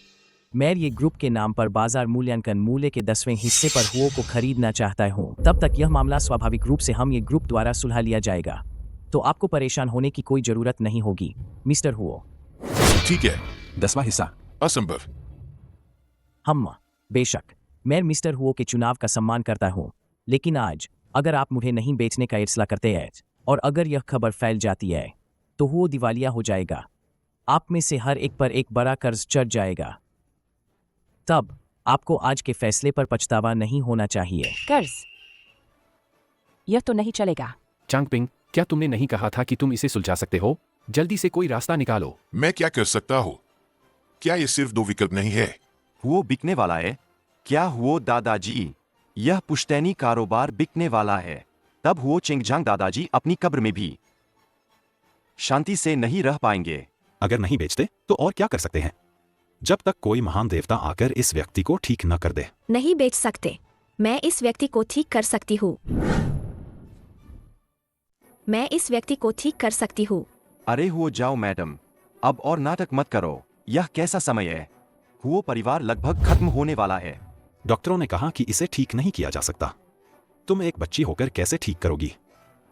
मैं ये ग्रुप के नाम पर बाजार मूल्यांकन मूल्य के 10वें हिस्से पर हुओ को खरीदना चाहता हूँ। तब तक यह मामला स्वाभाविक रूप से हम ये ग्रुप द्वारा सुलझा लिया जाएगा, तो आपको परेशान होने की कोई जरूरत नहीं होगी, मिस्टर हुओ।
ठीक है।
10वां हिस्सा
असंभव।
हम बेशक, मैं मिस्टर हुओ के चुनाव का सम्मान करता हूँ, लेकिन आज अगर आप मुझे नहीं बेचने का फैसला करते हैं और अगर यह खबर फैल जाती है तो हुओ दिवालिया हो जाएगा। आप में से हर एक पर एक बड़ा कर्ज चढ़ जाएगा। तब आपको आज के फैसले पर पछतावा नहीं होना चाहिए।
कर्ज? यह तो नहीं चलेगा।
चांगपिंग, क्या तुमने नहीं कहा था कि तुम इसे सुलझा सकते हो? जल्दी से कोई रास्ता निकालो।
मैं क्या कर सकता हूँ? क्या ये सिर्फ 2 विकल्प नहीं है?
हुओ बिकने वाला है। क्या हुओ दादाजी? यह पुश्तैनी कारोबार बिकने वाला है। तब हुओ चिंगजांग दादाजी अपनी कब्र में भी शांति से नहीं रह पाएंगे।
अगर नहीं बेचते तो और क्या कर सकते हैं? जब तक कोई महान देवता आकर इस व्यक्ति को ठीक न कर दे।
नहीं बेच सकते। मैं इस व्यक्ति को ठीक कर सकती हूँ। मैं इस व्यक्ति को ठीक कर सकती हूँ।
अरे हो जाओ मैडम, अब और नाटक मत करो। यह कैसा समय है? वो परिवार लगभग खत्म होने वाला है।
डॉक्टरों ने कहा कि इसे ठीक नहीं किया जा सकता। तुम एक बच्ची होकर कैसे ठीक करोगी?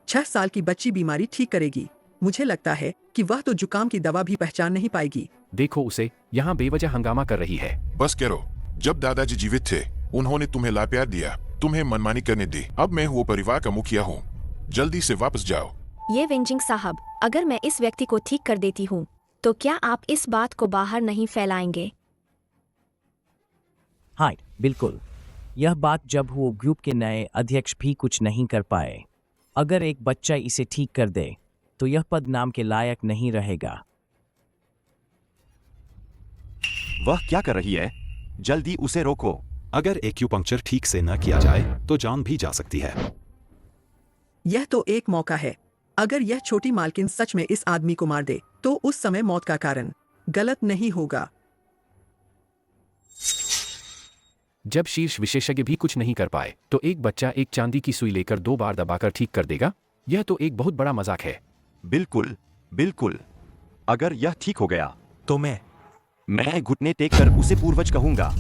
6 साल की बच्ची बीमारी ठीक करेगी। मुझे लगता है कि वह तो जुकाम की दवा भी पहचान नहीं पाएगी।
देखो उसे, यहाँ बेवजह हंगामा कर रही है।
बस करो। जब दादाजी जीवित थे उन्होंने तुम्हें लाप्यार दिया, तुम्हें मनमानी करने दी। अब मैं वो परिवार का मुखिया हूँ। जल्दी से वापस जाओ।
ये वेंजिंग साहब, अगर मैं इस व्यक्ति को ठीक कर देती हूँ तो क्या आप इस बात को बाहर नहीं फैलाएंगे?
हाँ बिल्कुल। यह बात जब वो ग्रुप के नए अध्यक्ष भी कुछ नहीं कर पाए। अगर एक बच्चा इसे ठीक कर दे तो यह पद नाम के लायक नहीं रहेगा।
वह क्या कर रही है? जल्दी उसे रोको।
अगर एक्यूपंक्चर ठीक से न किया जाए तो जान भी जा सकती है।
यह तो एक मौका है। अगर यह छोटी मालकिन सच में इस आदमी को मार दे तो उस समय मौत का कारण गलत नहीं होगा।
जब शीर्ष विशेषज्ञ भी कुछ नहीं कर पाए तो एक बच्चा एक चांदी की सुई लेकर 2 बार दबाकर ठीक कर देगा? यह तो एक बहुत बड़ा मजाक है।
बिल्कुल बिल्कुल। अगर यह ठीक हो गया
तो मैं
घुटने टेक कर उसे पूर्वज कहूंगा।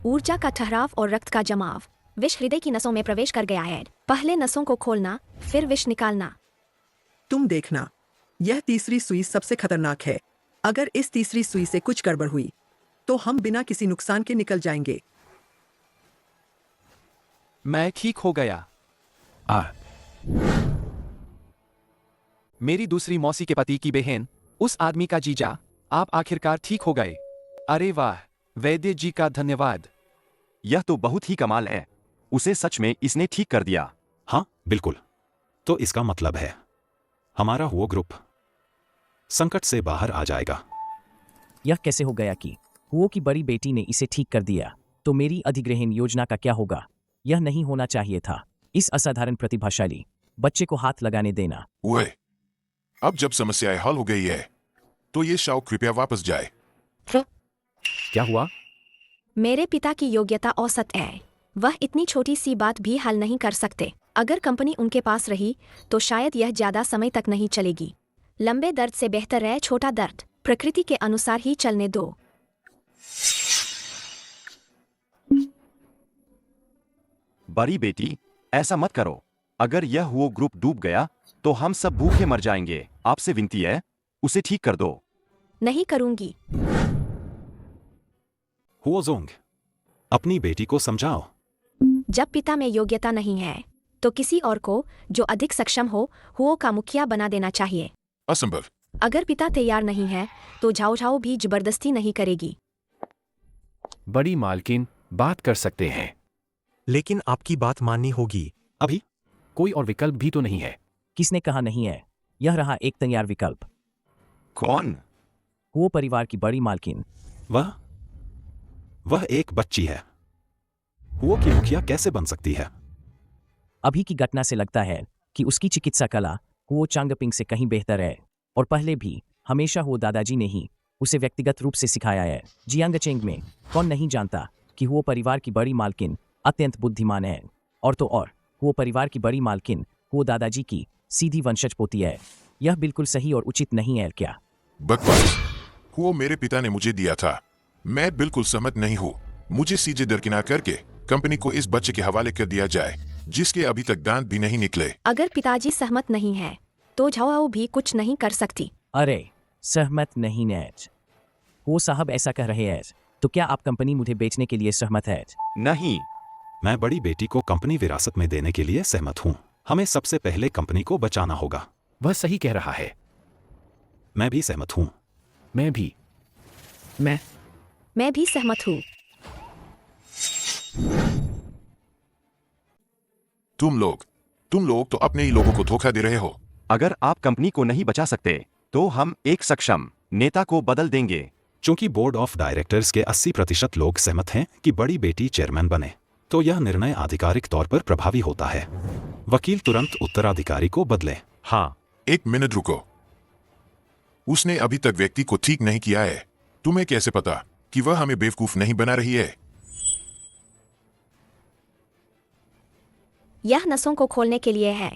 ऊर्जा का ठहराव और रक्त का जमाव। विष हृदय की नसों में प्रवेश कर गया है। पहले नसों को खोलना, फिर विष निकालना।
तुम देखना, यह तीसरी सुई सबसे खतरनाक है। अगर इस तीसरी सुई से कुछ गड़बड़ हुई तो हम बिना किसी नुकसान के निकल जाएंगे।
मैं ठीक हो गया। मेरी दूसरी मौसी के पति की बहन, उस आदमी का जीजा, आप आखिरकार ठीक हो गए। अरे वाह, वैद्य जी का धन्यवाद। यह तो बहुत ही कमाल है। उसे सच में इसने ठीक कर दिया।
हाँ बिल्कुल। तो इसका मतलब है हमारा वो ग्रुप संकट से बाहर आ जाएगा।
यह कैसे हो गया कि हुओ की बड़ी बेटी ने इसे ठीक कर दिया? तो मेरी अधिग्रहण योजना का क्या होगा? यह नहीं होना चाहिए था। इस असाधारण प्रतिभाशाली बच्चे को हाथ लगाने देना।
ओए, अब जब समस्याएं हल हो गई है तो ये शाओ कृपया वापस जाए।
क्या हुआ?
मेरे पिता की योग्यता औसत है। वह इतनी छोटी सी बात भी हल नहीं कर सकते। अगर कंपनी उनके पास रही तो शायद यह ज्यादा समय तक नहीं चलेगी। लंबे दर्द से बेहतर है छोटा दर्द। प्रकृति के अनुसार ही चलने दो।
बड़ी बेटी, ऐसा मत करो। अगर यह वो ग्रुप डूब गया तो हम सब भूखे मर जाएंगे। आपसे विनती है, उसे ठीक कर दो।
नहीं करूंगी।
हुओजोंग, अपनी बेटी को समझाओ।
जब पिता में योग्यता नहीं है तो किसी और को जो अधिक सक्षम हो हुओ का मुखिया बना देना चाहिए।
असंभव।
अगर पिता तैयार नहीं है तो झाओ झाओ भी जबरदस्ती नहीं करेगी।
बड़ी मालकिन बात कर सकते हैं,
लेकिन आपकी बात माननी होगी।
अभी कोई और विकल्प भी तो नहीं है।
किसने कहा नहीं है? यह रहा एक तैयार विकल्प।
कौन?
वो परिवार की बड़ी मालकिन।
वह एक बच्ची है। हुओ की मुखिया कैसे बन सकती है?
अभी की घटना से लगता है कि उसकी चिकित्सा कला हुओ चांगपिंग से कहीं बेहतर है। और पहले भी हमेशा हुओ दादाजी ने ही उसे व्यक्तिगत रूप से सिखाया है। जियांगचेंग में कौन नहीं जानता कि हुओ परिवार की बड़ी मालकिन अत्यंत बुद्धिमान है। और तो और हुओ परिवार की बड़ी मालकिन हुओ दादाजी की सीधी वंशज पोती है। यह बिल्कुल सही और उचित नहीं है क्या?
बकवास। हुओ मेरे पिता ने मुझे दिया था। मैं बिल्कुल सहमत नहीं हूँ। मुझे सीधे दरकिनार करके कंपनी को इस बच्चे के हवाले कर दिया जाए जिसके अभी तक दांत भी नहीं निकले।
अगर पिताजी सहमत नहीं है तो झाओ भी कुछ नहीं कर सकती।
अरे सहमत नहीं नेट। वो साहब ऐसा कह रहे हैं तो क्या आप कंपनी मुझे बेचने के लिए सहमत है?
नहीं।
मैं बड़ी बेटी को कंपनी विरासत में देने के लिए सहमत हूँ। हमें सबसे पहले कंपनी को बचाना होगा।
वह सही कह रहा है।
मैं भी सहमत हूँ।
मैं भी।
मैं भी सहमत हूँ।
तुम लोग तो अपने ही लोगों को धोखा दे रहे हो।
अगर आप कंपनी को नहीं बचा सकते तो हम एक सक्षम नेता को बदल देंगे।
चूंकि बोर्ड ऑफ डायरेक्टर्स के 80% लोग सहमत हैं कि बड़ी बेटी चेयरमैन बने, तो यह निर्णय आधिकारिक तौर पर प्रभावी होता है। वकील तुरंत उत्तराधिकारी को बदले।
हाँ।
एक मिनट रुको। उसने अभी तक व्यक्ति को ठीक नहीं किया है। तुम्हें कैसे पता कि वह हमें बेवकूफ नहीं बना रही है?
यह नसों को खोलने के लिए है।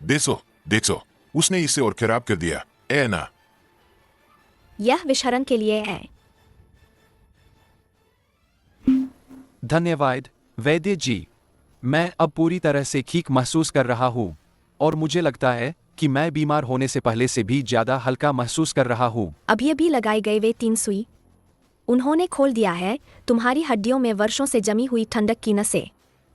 देखो, उसने इसे और खराब कर दिया। एना,
यह विषहरण के लिए है।
धन्यवाद वैद्य जी, मैं अब पूरी तरह से ठीक महसूस कर रहा हूँ और मुझे लगता है कि मैं बीमार होने से पहले से भी ज्यादा हल्का महसूस कर रहा हूँ।
अभी अभी लगाए गए वे 3 सुई उन्होंने खोल दिया है तुम्हारी हड्डियों में वर्षों से जमी हुई ठंडक की नसें।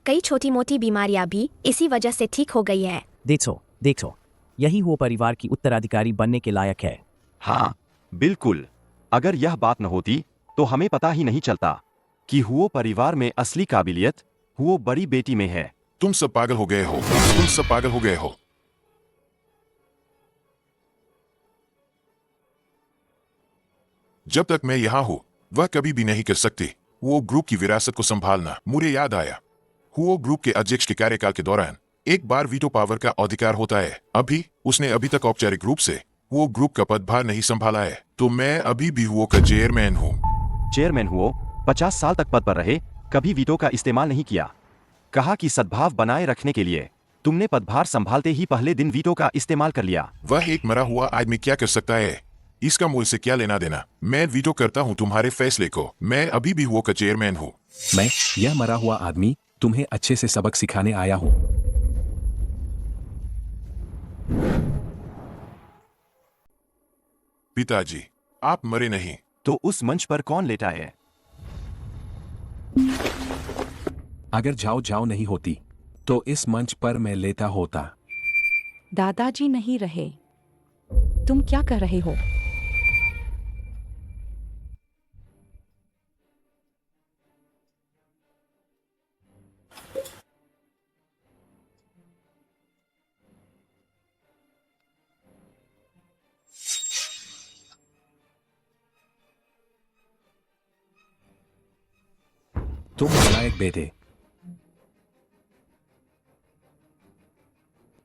कई छोटी मोटी बीमारियां भी इसी वजह से ठीक हो गई है।
देखो, यही वो परिवार की उत्तराधिकारी बनने के लायक है।
हाँ, बिल्कुल। अगर यह बात न होती तो हमें पता ही नहीं चलता कि हुओ परिवार में असली काबिलियत हुओ बड़ी बेटी में है।
तुम सब पागल हो गए हो। जब तक मैं यहाँ हूँ वह कभी भी नहीं कर सकती वो ग्रुप की विरासत को संभालना। मुझे याद आया, हुओ ग्रुप के अध्यक्ष के कार्यकाल के दौरान एक बार वीटो पावर का अधिकार होता है। उसने अभी तक औपचारिक रूप से वो ग्रुप का पदभार नहीं संभाला है, तो मैं अभी भी हुओ का चेयरमैन हूँ।
चेयरमैन हुओ 50 साल तक पद पर रहे, कभी वीटो का इस्तेमाल नहीं किया। कहा कि सद्भाव बनाए रखने के लिए तुमने पदभार संभालते ही पहले दिन वीटो का इस्तेमाल कर लिया।
वह एक मरा हुआ आदमी क्या कर सकता है? इसका मुझसे क्या लेना देना? मैं वीटो करता हूँ तुम्हारे फैसले को। मैं अभी भी हुओ का चेयरमैन हूँ।
मैं, यह मरा हुआ आदमी, तुम्हें अच्छे से सबक सिखाने आया हूँ।
पिताजी, आप मरे नहीं।
तो उस मंच पर कौन लेटा है?
अगर जाओ नहीं होती तो इस मंच पर मैं लेता होता।
दादाजी नहीं रहे। तुम क्या कर रहे हो?
तुम नालायक बेटे।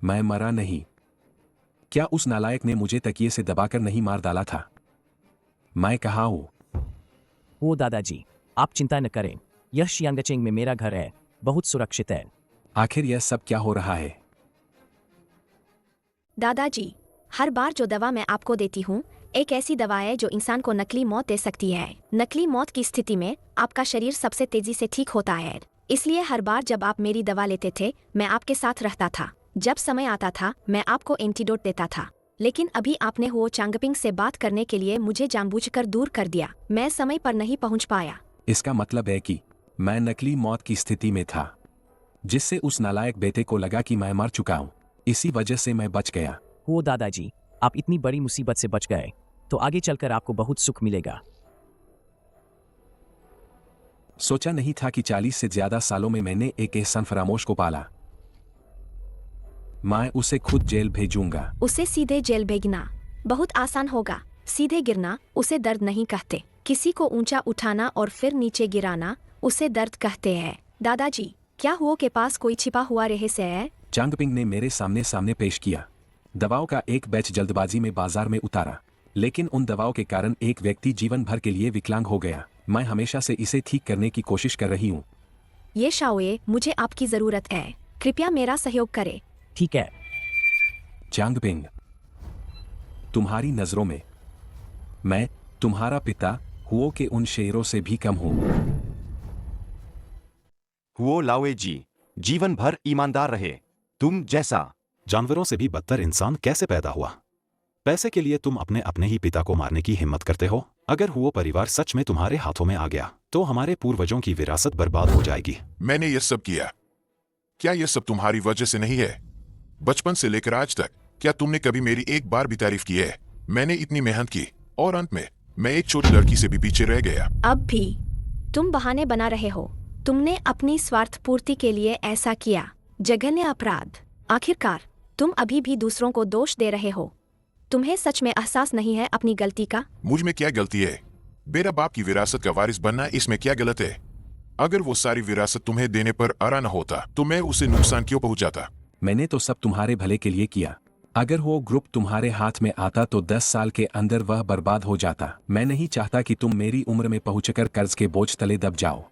मैं मरा नहीं। क्या उस नालायक ने मुझे तकिए से दबाकर नहीं मार डाला था? मैं कहाँ हूँ?
वो दादाजी, आप चिंता न करें, यह शियांगचेंग में मेरा घर है, बहुत सुरक्षित है।
आखिर यह सब क्या हो रहा है?
दादाजी, हर बार जो दवा मैं आपको देती हूँ एक ऐसी दवा है जो इंसान को नकली मौत दे सकती है। नकली मौत की स्थिति में आपका शरीर सबसे तेजी से ठीक होता है। इसलिए हर बार जब आप मेरी दवा लेते थे मैं आपके साथ रहता था। जब समय आता था मैं आपको एंटीडोट देता था। लेकिन अभी आपने हुओ चांगपिंग से बात करने के लिए मुझे जानबूझकर दूर कर दिया। मैं समय पर नहीं पहुंच पाया।
इसका मतलब है कि मैं नकली मौत की स्थिति में था, जिससे उस नालायक बेटे को लगा कि मैं मर चुका हूँ। इसी वजह से मैं बच गया।
वो दादाजी, आप इतनी बड़ी मुसीबत से बच गए तो आगे चलकर आपको बहुत सुख मिलेगा।
सोचा नहीं था कि 40 से ज्यादा सालों में मैंने एक एहसान फरामोश को पाला। मैं उसे खुद जेल भेजूंगा।
उसे सीधे जेल भेजना बहुत आसान होगा। सीधे गिरना उसे दर्द नहीं कहते। किसी को ऊंचा उठाना और फिर नीचे गिराना उसे दर्द कहते हैं। दादाजी, क्या हुओ के पास कोई छिपा हुआ रहस्य है?
चांगपिंग ने मेरे सामने पेश किया। दवाओं का एक बैच जल्दबाजी में बाजार में उतारा, लेकिन उन दवाओं के कारण एक व्यक्ति जीवन भर के लिए विकलांग हो गया। मैं हमेशा से इसे ठीक करने की कोशिश कर रही हूँ।
ये शाओए, मुझे आपकी जरूरत है। कृपया मेरा सहयोग करें।
ठीक है।
चांगपिंग, तुम्हारी नजरों में मैं तुम्हारा पिता हुओ के उन शेरों से भी कम हूँ।
हुओ लाओए जी, जीवन भर ईमानदार रहे। तुम जैसा जानवरों से भी बदतर इंसान कैसे पैदा हुआ? पैसे के लिए तुम अपने ही पिता को मारने की हिम्मत करते हो? अगर हुओ परिवार सच में तुम्हारे हाथों में आ गया तो हमारे पूर्वजों की विरासत बर्बाद हो जाएगी।
मैंने ये सब किया। क्या ये सब तुम्हारी वजह से नहीं है? बचपन से लेकर आज तक क्या तुमने कभी मेरी एक बार भी तारीफ की है? मैंने इतनी मेहनत की और अंत में मैं एक छोटी लड़की से भी पीछे रह गया।
अब भी तुम बहाने बना रहे हो। तुमने अपनी स्वार्थ पूर्ति के लिए ऐसा किया। जघन्य अपराध। आखिरकार तुम अभी भी दूसरों को दोष दे रहे हो। तुम्हें सच में एहसास नहीं है अपनी गलती का?
मुझ में क्या गलती है? मेरा बाप की विरासत का वारिस बनना, इसमें क्या गलत है? अगर वो सारी विरासत तुम्हें देने पर अड़ा न होता तो मैं उसे नुकसान क्यों पहुंचाता?
मैंने तो सब तुम्हारे भले के लिए किया। अगर वो ग्रुप तुम्हारे हाथ में आता तो 10 साल के अंदर वह बर्बाद हो जाता। मैं नहीं चाहता कि तुम मेरी उम्र में पहुंचकर कर्ज के बोझ तले दब जाओ।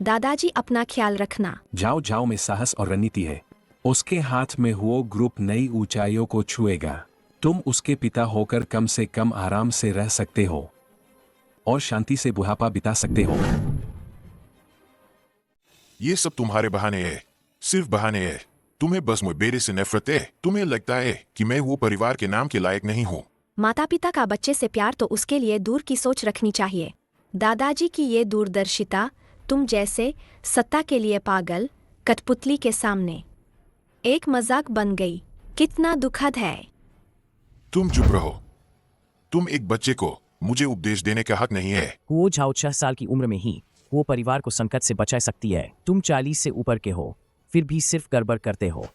दादाजी अपना ख्याल रखना।
जाओ जाओ में साहस और रणनीति है। उसके हाथ में वो ग्रुप नई ऊंचाइयों को छुएगा। तुम उसके पिता होकर कम से कम आराम से रह सकते हो और शांति से बुढ़ापा बिता सकते हो।
ये सब तुम्हारे बहाने है, सिर्फ बहाने है। तुम्हें बस मुझे बेटे से नफरत है। तुम्हें लगता है कि मैं वो परिवार के नाम के लायक नहीं हूँ।
माता पिता का बच्चे से प्यार तो उसके लिए दूर की सोच रखनी चाहिए। दादाजी की ये दूरदर्शिता तुम जैसे सत्ता के लिए पागल कठपुतली के सामने एक मजाक बन गई। कितना दुखद है।
तुम चुप रहो। तुम एक बच्चे को मुझे उपदेश देने का हक नहीं है।
वो झाओ 6 साल की उम्र में ही वो परिवार को संकट से बचा सकती है। तुम 40 से ऊपर के हो, फिर भी सिर्फ गड़बड़ करते हो।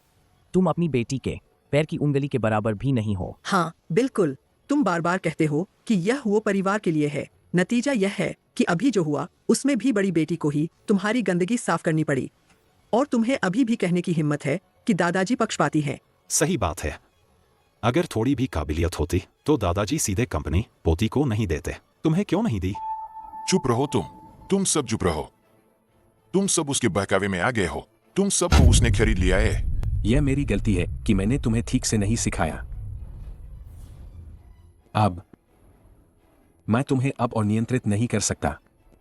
तुम अपनी बेटी के पैर की उंगली के बराबर भी नहीं हो।
हाँ बिल्कुल, तुम बार बार कहते हो कि यह वो परिवार के लिए है। नतीजा यह है कि अभी जो हुआ उसमें भी बड़ी बेटी को ही तुम्हारी गंदगी साफ करनी पड़ी। और तुम्हें अभी भी कहने की हिम्मत है कि दादाजी पक्षपाती हैं।
सही बात है। अगर थोड़ी भी काबिलियत होती तो दादाजी सीधे कंपनी पोती को नहीं देते। तुम्हें क्यों नहीं दी?
चुप रहो तुम सब चुप रहो। तुम सब उसके बहकावे में आ गए हो। तुम सबको उसने खरीद लिया है।
यह मेरी गलती है कि मैंने तुम्हें ठीक से नहीं सिखाया। अब मैं तुम्हें अब और नियंत्रित नहीं कर सकता।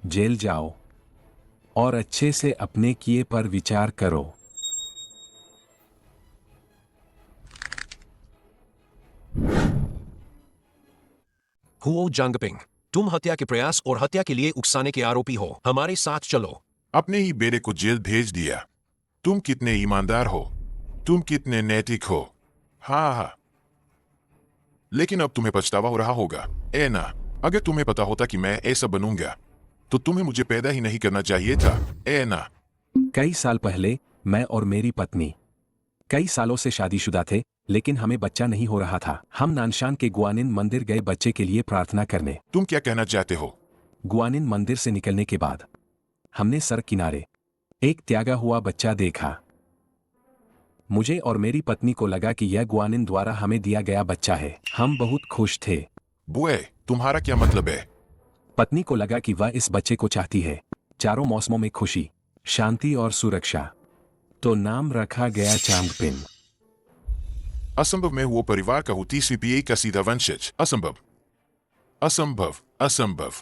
जेल जाओ और अच्छे से अपने किए पर विचार करो।
हुओ जांगपिंग, तुम हत्या के प्रयास और हत्या के लिए उकसाने के आरोपी हो। हमारे साथ चलो।
अपने ही बेटे को जेल भेज दिया। तुम कितने ईमानदार हो, तुम कितने नैतिक हो। हाँ, लेकिन अब तुम्हें पछतावा हो रहा होगा। एना, अगर तुम्हें पता होता कि मैं ऐसा बनूंगा तो तुम्हें मुझे पैदा ही नहीं करना चाहिए था। एना,
कई साल पहले मैं और मेरी पत्नी कई सालों से शादीशुदा थे, लेकिन हमें बच्चा नहीं हो रहा था। हम नानशान के गुआनिन मंदिर गए बच्चे के लिए प्रार्थना करने।
तुम क्या कहना चाहते हो?
गुआनिन मंदिर से निकलने के बाद हमने सड़क किनारे एक त्यागा हुआ बच्चा देखा। मुझे और मेरी पत्नी को लगा कि यह गुआनिन द्वारा हमें दिया गया बच्चा है। हम बहुत खुश थे।
बुए, तुम्हारा क्या मतलब है?
पत्नी को लगा कि वह इस बच्चे को चाहती है। चारों मौसमों में खुशी, शांति और सुरक्षा। तो नाम रखा गया चांगपिन।
असंभव। मैं वो परिवार का हूँ, 30वीं पीढ़ी का सीधा वंशज। असंभव, असंभव, असंभव।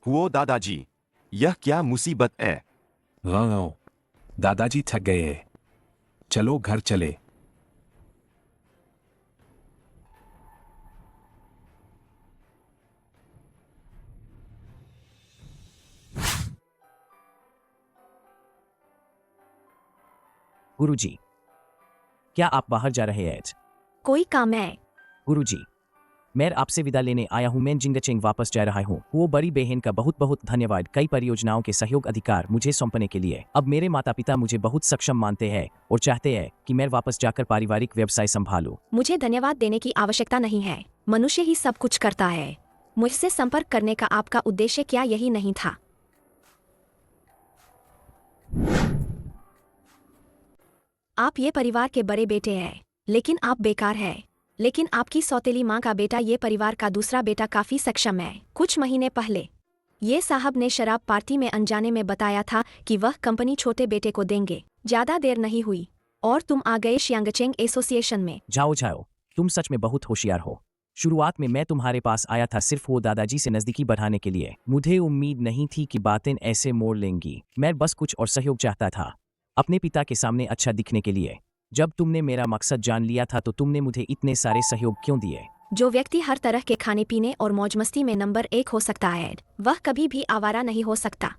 हुओ दादाजी, यह क्या मुसीबत है?
वाह, दादाजी थक गए हैं। चलो घर चले।
गुरुजी, क्या आप बाहर जा रहे हैं?
कोई काम है?
गुरुजी, मैं आपसे विदा लेने आया हूँ। मैं जिंगचेंग वापस जा रहा हूँ। वो बड़ी बहन का बहुत बहुत धन्यवाद कई परियोजनाओं के सहयोग अधिकार मुझे सौंपने के लिए। अब मेरे माता पिता मुझे बहुत सक्षम मानते हैं और चाहते हैं कि मैं वापस जाकर पारिवारिक व्यवसाय संभालूं।
मुझे धन्यवाद देने की आवश्यकता नहीं है। मनुष्य ही सब कुछ करता है। मुझसे संपर्क करने का आपका उद्देश्य क्या यही नहीं था? आप ये परिवार के बड़े बेटे हैं, लेकिन आप बेकार हैं। लेकिन आपकी सौतेली माँ का बेटा ये परिवार का दूसरा बेटा काफी सक्षम है। कुछ महीने पहले ये साहब ने शराब पार्टी में अनजाने में बताया था कि वह कंपनी छोटे बेटे को देंगे। ज्यादा देर नहीं हुई और तुम आ गए शियांगचेंग एसोसिएशन में।
जाओ जाओ, तुम सच में बहुत होशियार हो। शुरुआत में मैं तुम्हारे पास आया था सिर्फ वो दादाजी से नजदीकी बढ़ाने के लिए। मुझे उम्मीद नहीं थी कि बातें ऐसे मोड़ लेंगी। मैं बस कुछ और सहयोग चाहता था, अपने पिता के सामने अच्छा दिखने के लिए। जब तुमने मेरा मकसद जान लिया था तो तुमने मुझे इतने सारे सहयोग क्यों दिए?
जो व्यक्ति हर तरह के खाने पीने और मौज मस्ती में नंबर 1 हो सकता है, वह कभी भी आवारा नहीं हो सकता।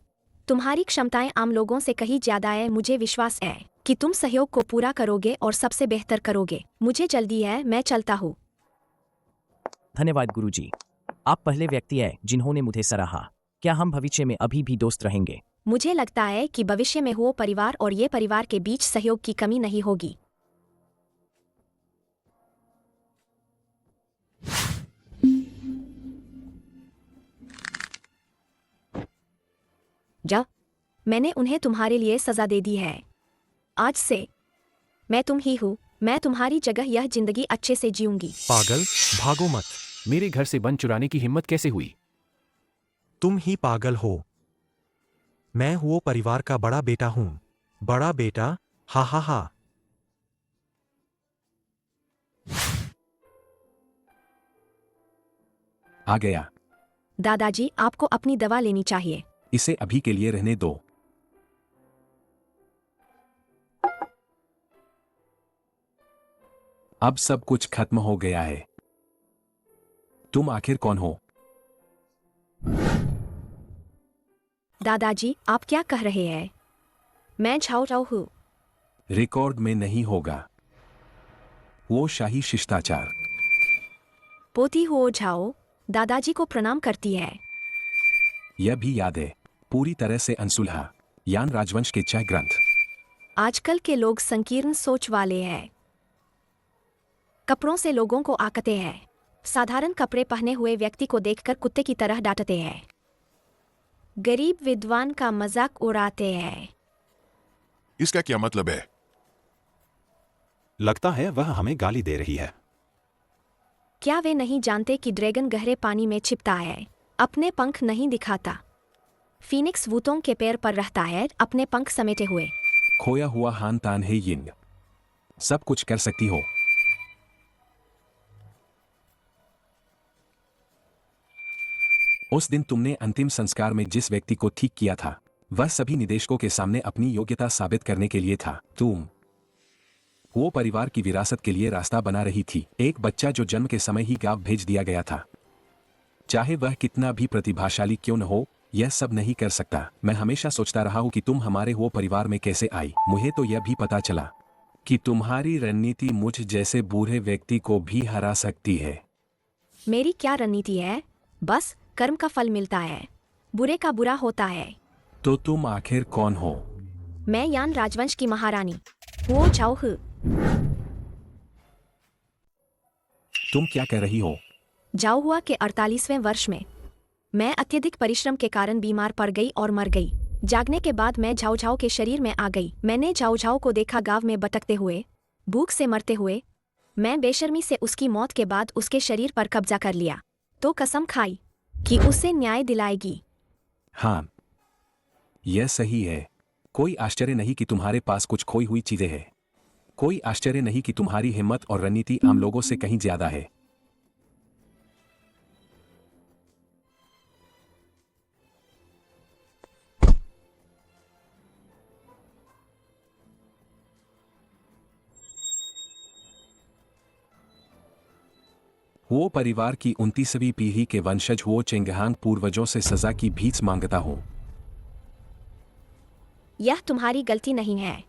तुम्हारी क्षमताएं आम लोगों से कहीं ज्यादा है। मुझे विश्वास है कि तुम सहयोग को पूरा करोगे और सबसे बेहतर करोगे। मुझे जल्दी है, मैं चलता हूँ।
धन्यवाद गुरुजी, आप पहले व्यक्ति हैं जिन्होंने मुझे सराहा। क्या हम भविष्य में अभी भी दोस्त रहेंगे?
मुझे लगता है कि भविष्य में वो परिवार और ये परिवार के बीच सहयोग की कमी नहीं होगी। जा, मैंने उन्हें तुम्हारे लिए सजा दे दी है। आज से मैं तुम ही हूँ। मैं तुम्हारी जगह यह जिंदगी अच्छे से जीऊंगी।
पागल, भागो मत।
मेरे घर से वन चुराने की हिम्मत कैसे हुई?
तुम ही पागल हो। मैं हुओ परिवार का बड़ा बेटा हूँ। बड़ा बेटा, हा हा हा।
आ गया।
दादाजी, आपको अपनी दवा लेनी चाहिए।
इसे अभी के लिए रहने दो। अब सब कुछ खत्म हो गया है। तुम आखिर कौन हो?
दादाजी, आप क्या कह रहे हैं? मैं झाओ झाओ हूँ।
रिकॉर्ड में नहीं होगा। वो शाही शिष्टाचार।
पोती हो झाओ, दादाजी को प्रणाम करती है।
यह भी याद है, पूरी तरह से अनसुलझा यान राजवंश के 6 ग्रंथ।
आजकल के लोग संकीर्ण सोच वाले हैं। कपड़ों से लोगों को आकते हैं। साधारण कपड़े पहने हुए व्यक्ति को देखकर कुत्ते की तरह डांटते हैं। गरीब विद्वान का मजाक उड़ाते हैं।
इसका क्या मतलब है?
लगता है वह हमें गाली दे रही है।
क्या वे नहीं जानते कि ड्रैगन गहरे पानी में छिपता है, अपने पंख नहीं दिखाता। फीनिक्स वूतों के पैर पर रहता है, अपने पंख समेटे हुए।
खोया हुआ हान तान है यिंग। सब कुछ कर सकती हो। उस दिन तुमने अंतिम संस्कार में जिस व्यक्ति को ठीक किया था, वह सभी निदेशकों के सामने अपनी योग्यता साबित करने के लिए था। तुम वो परिवार की विरासत के लिए रास्ता बना रही थी। एक बच्चा जो जन्म के समय ही गांव भेज दिया गया था। चाहे वह कितना भी प्रतिभाशाली क्यों न हो, यह सब नहीं कर सकता। मैं हमेशा सोचता रहा हूं कि तुम हमारे वो परिवार में कैसे आई। मुझे तो यह भी पता चला कि तुम्हारी रणनीति मुझ जैसे बूढ़े व्यक्ति को भी हरा सकती है।
मेरी क्या रणनीति है? बस कर्म का फल मिलता है, बुरे का बुरा होता है।
तो तुम आखिर कौन हो?
मैं यान राजवंश की महारानी वो झाओ हूँ।
तुम क्या कर रही हो?
झाओ हुआ के 48वें वर्ष में मैं अत्यधिक परिश्रम के कारण बीमार पड़ गई और मर गई। जागने के बाद मैं झाओ झाओ के शरीर में आ गई। मैंने झाओ झाओ को देखा गांव में भटकते हुए, भूख से मरते हुए। मैं बेशर्मी से उसकी मौत के बाद उसके शरीर पर कब्जा कर लिया, तो कसम खाई कि उसे न्याय दिलाएगी।
हाँ, यह सही है। कोई आश्चर्य नहीं कि तुम्हारे पास कुछ खोई हुई चीजें हैं। कोई आश्चर्य नहीं कि तुम्हारी हिम्मत और रणनीति आम लोगों से कहीं ज्यादा है। वो परिवार की 29वीं पीढ़ी के वंशज वो चेंगहांग पूर्वजों से सजा की भीख मांगता हूं।
यह तुम्हारी गलती नहीं है।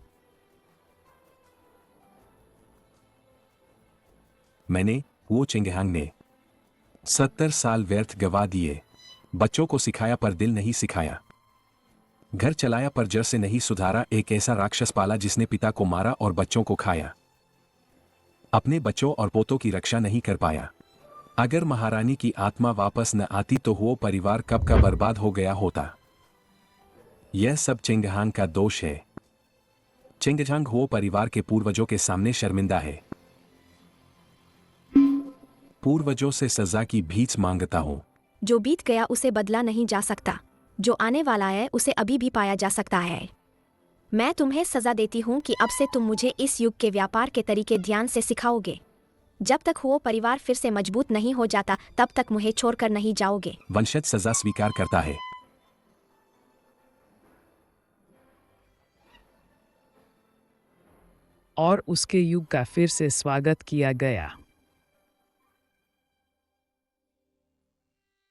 मैंने, वो चेंगहांग ने 70 साल व्यर्थ गवा दिए। बच्चों को सिखाया पर दिल नहीं सिखाया। घर चलाया पर जड़ से नहीं सुधारा। एक ऐसा राक्षस पाला जिसने पिता को मारा और बच्चों को खाया। अपने बच्चों और पोतों की रक्षा नहीं कर पाया। अगर महारानी की आत्मा वापस न आती तो वो परिवार कब का बर्बाद हो गया होता। यह सब चेंगहांग का दोष है। चेंगजांग हो परिवार के पूर्वजों के सामने शर्मिंदा है। पूर्वजों से सजा की भीख मांगता हूं।
जो बीत गया उसे बदला नहीं जा सकता, जो आने वाला है उसे अभी भी पाया जा सकता है। मैं तुम्हें सजा देती हूँ कि अब से तुम मुझे इस युग के व्यापार के तरीके ध्यान से सिखाओगे। जब तक वो परिवार फिर से मजबूत नहीं हो जाता, तब तक मुझे छोड़कर नहीं जाओगे।
वंशज सजा स्वीकार करता है।
और उसके युग का फिर से स्वागत किया गया।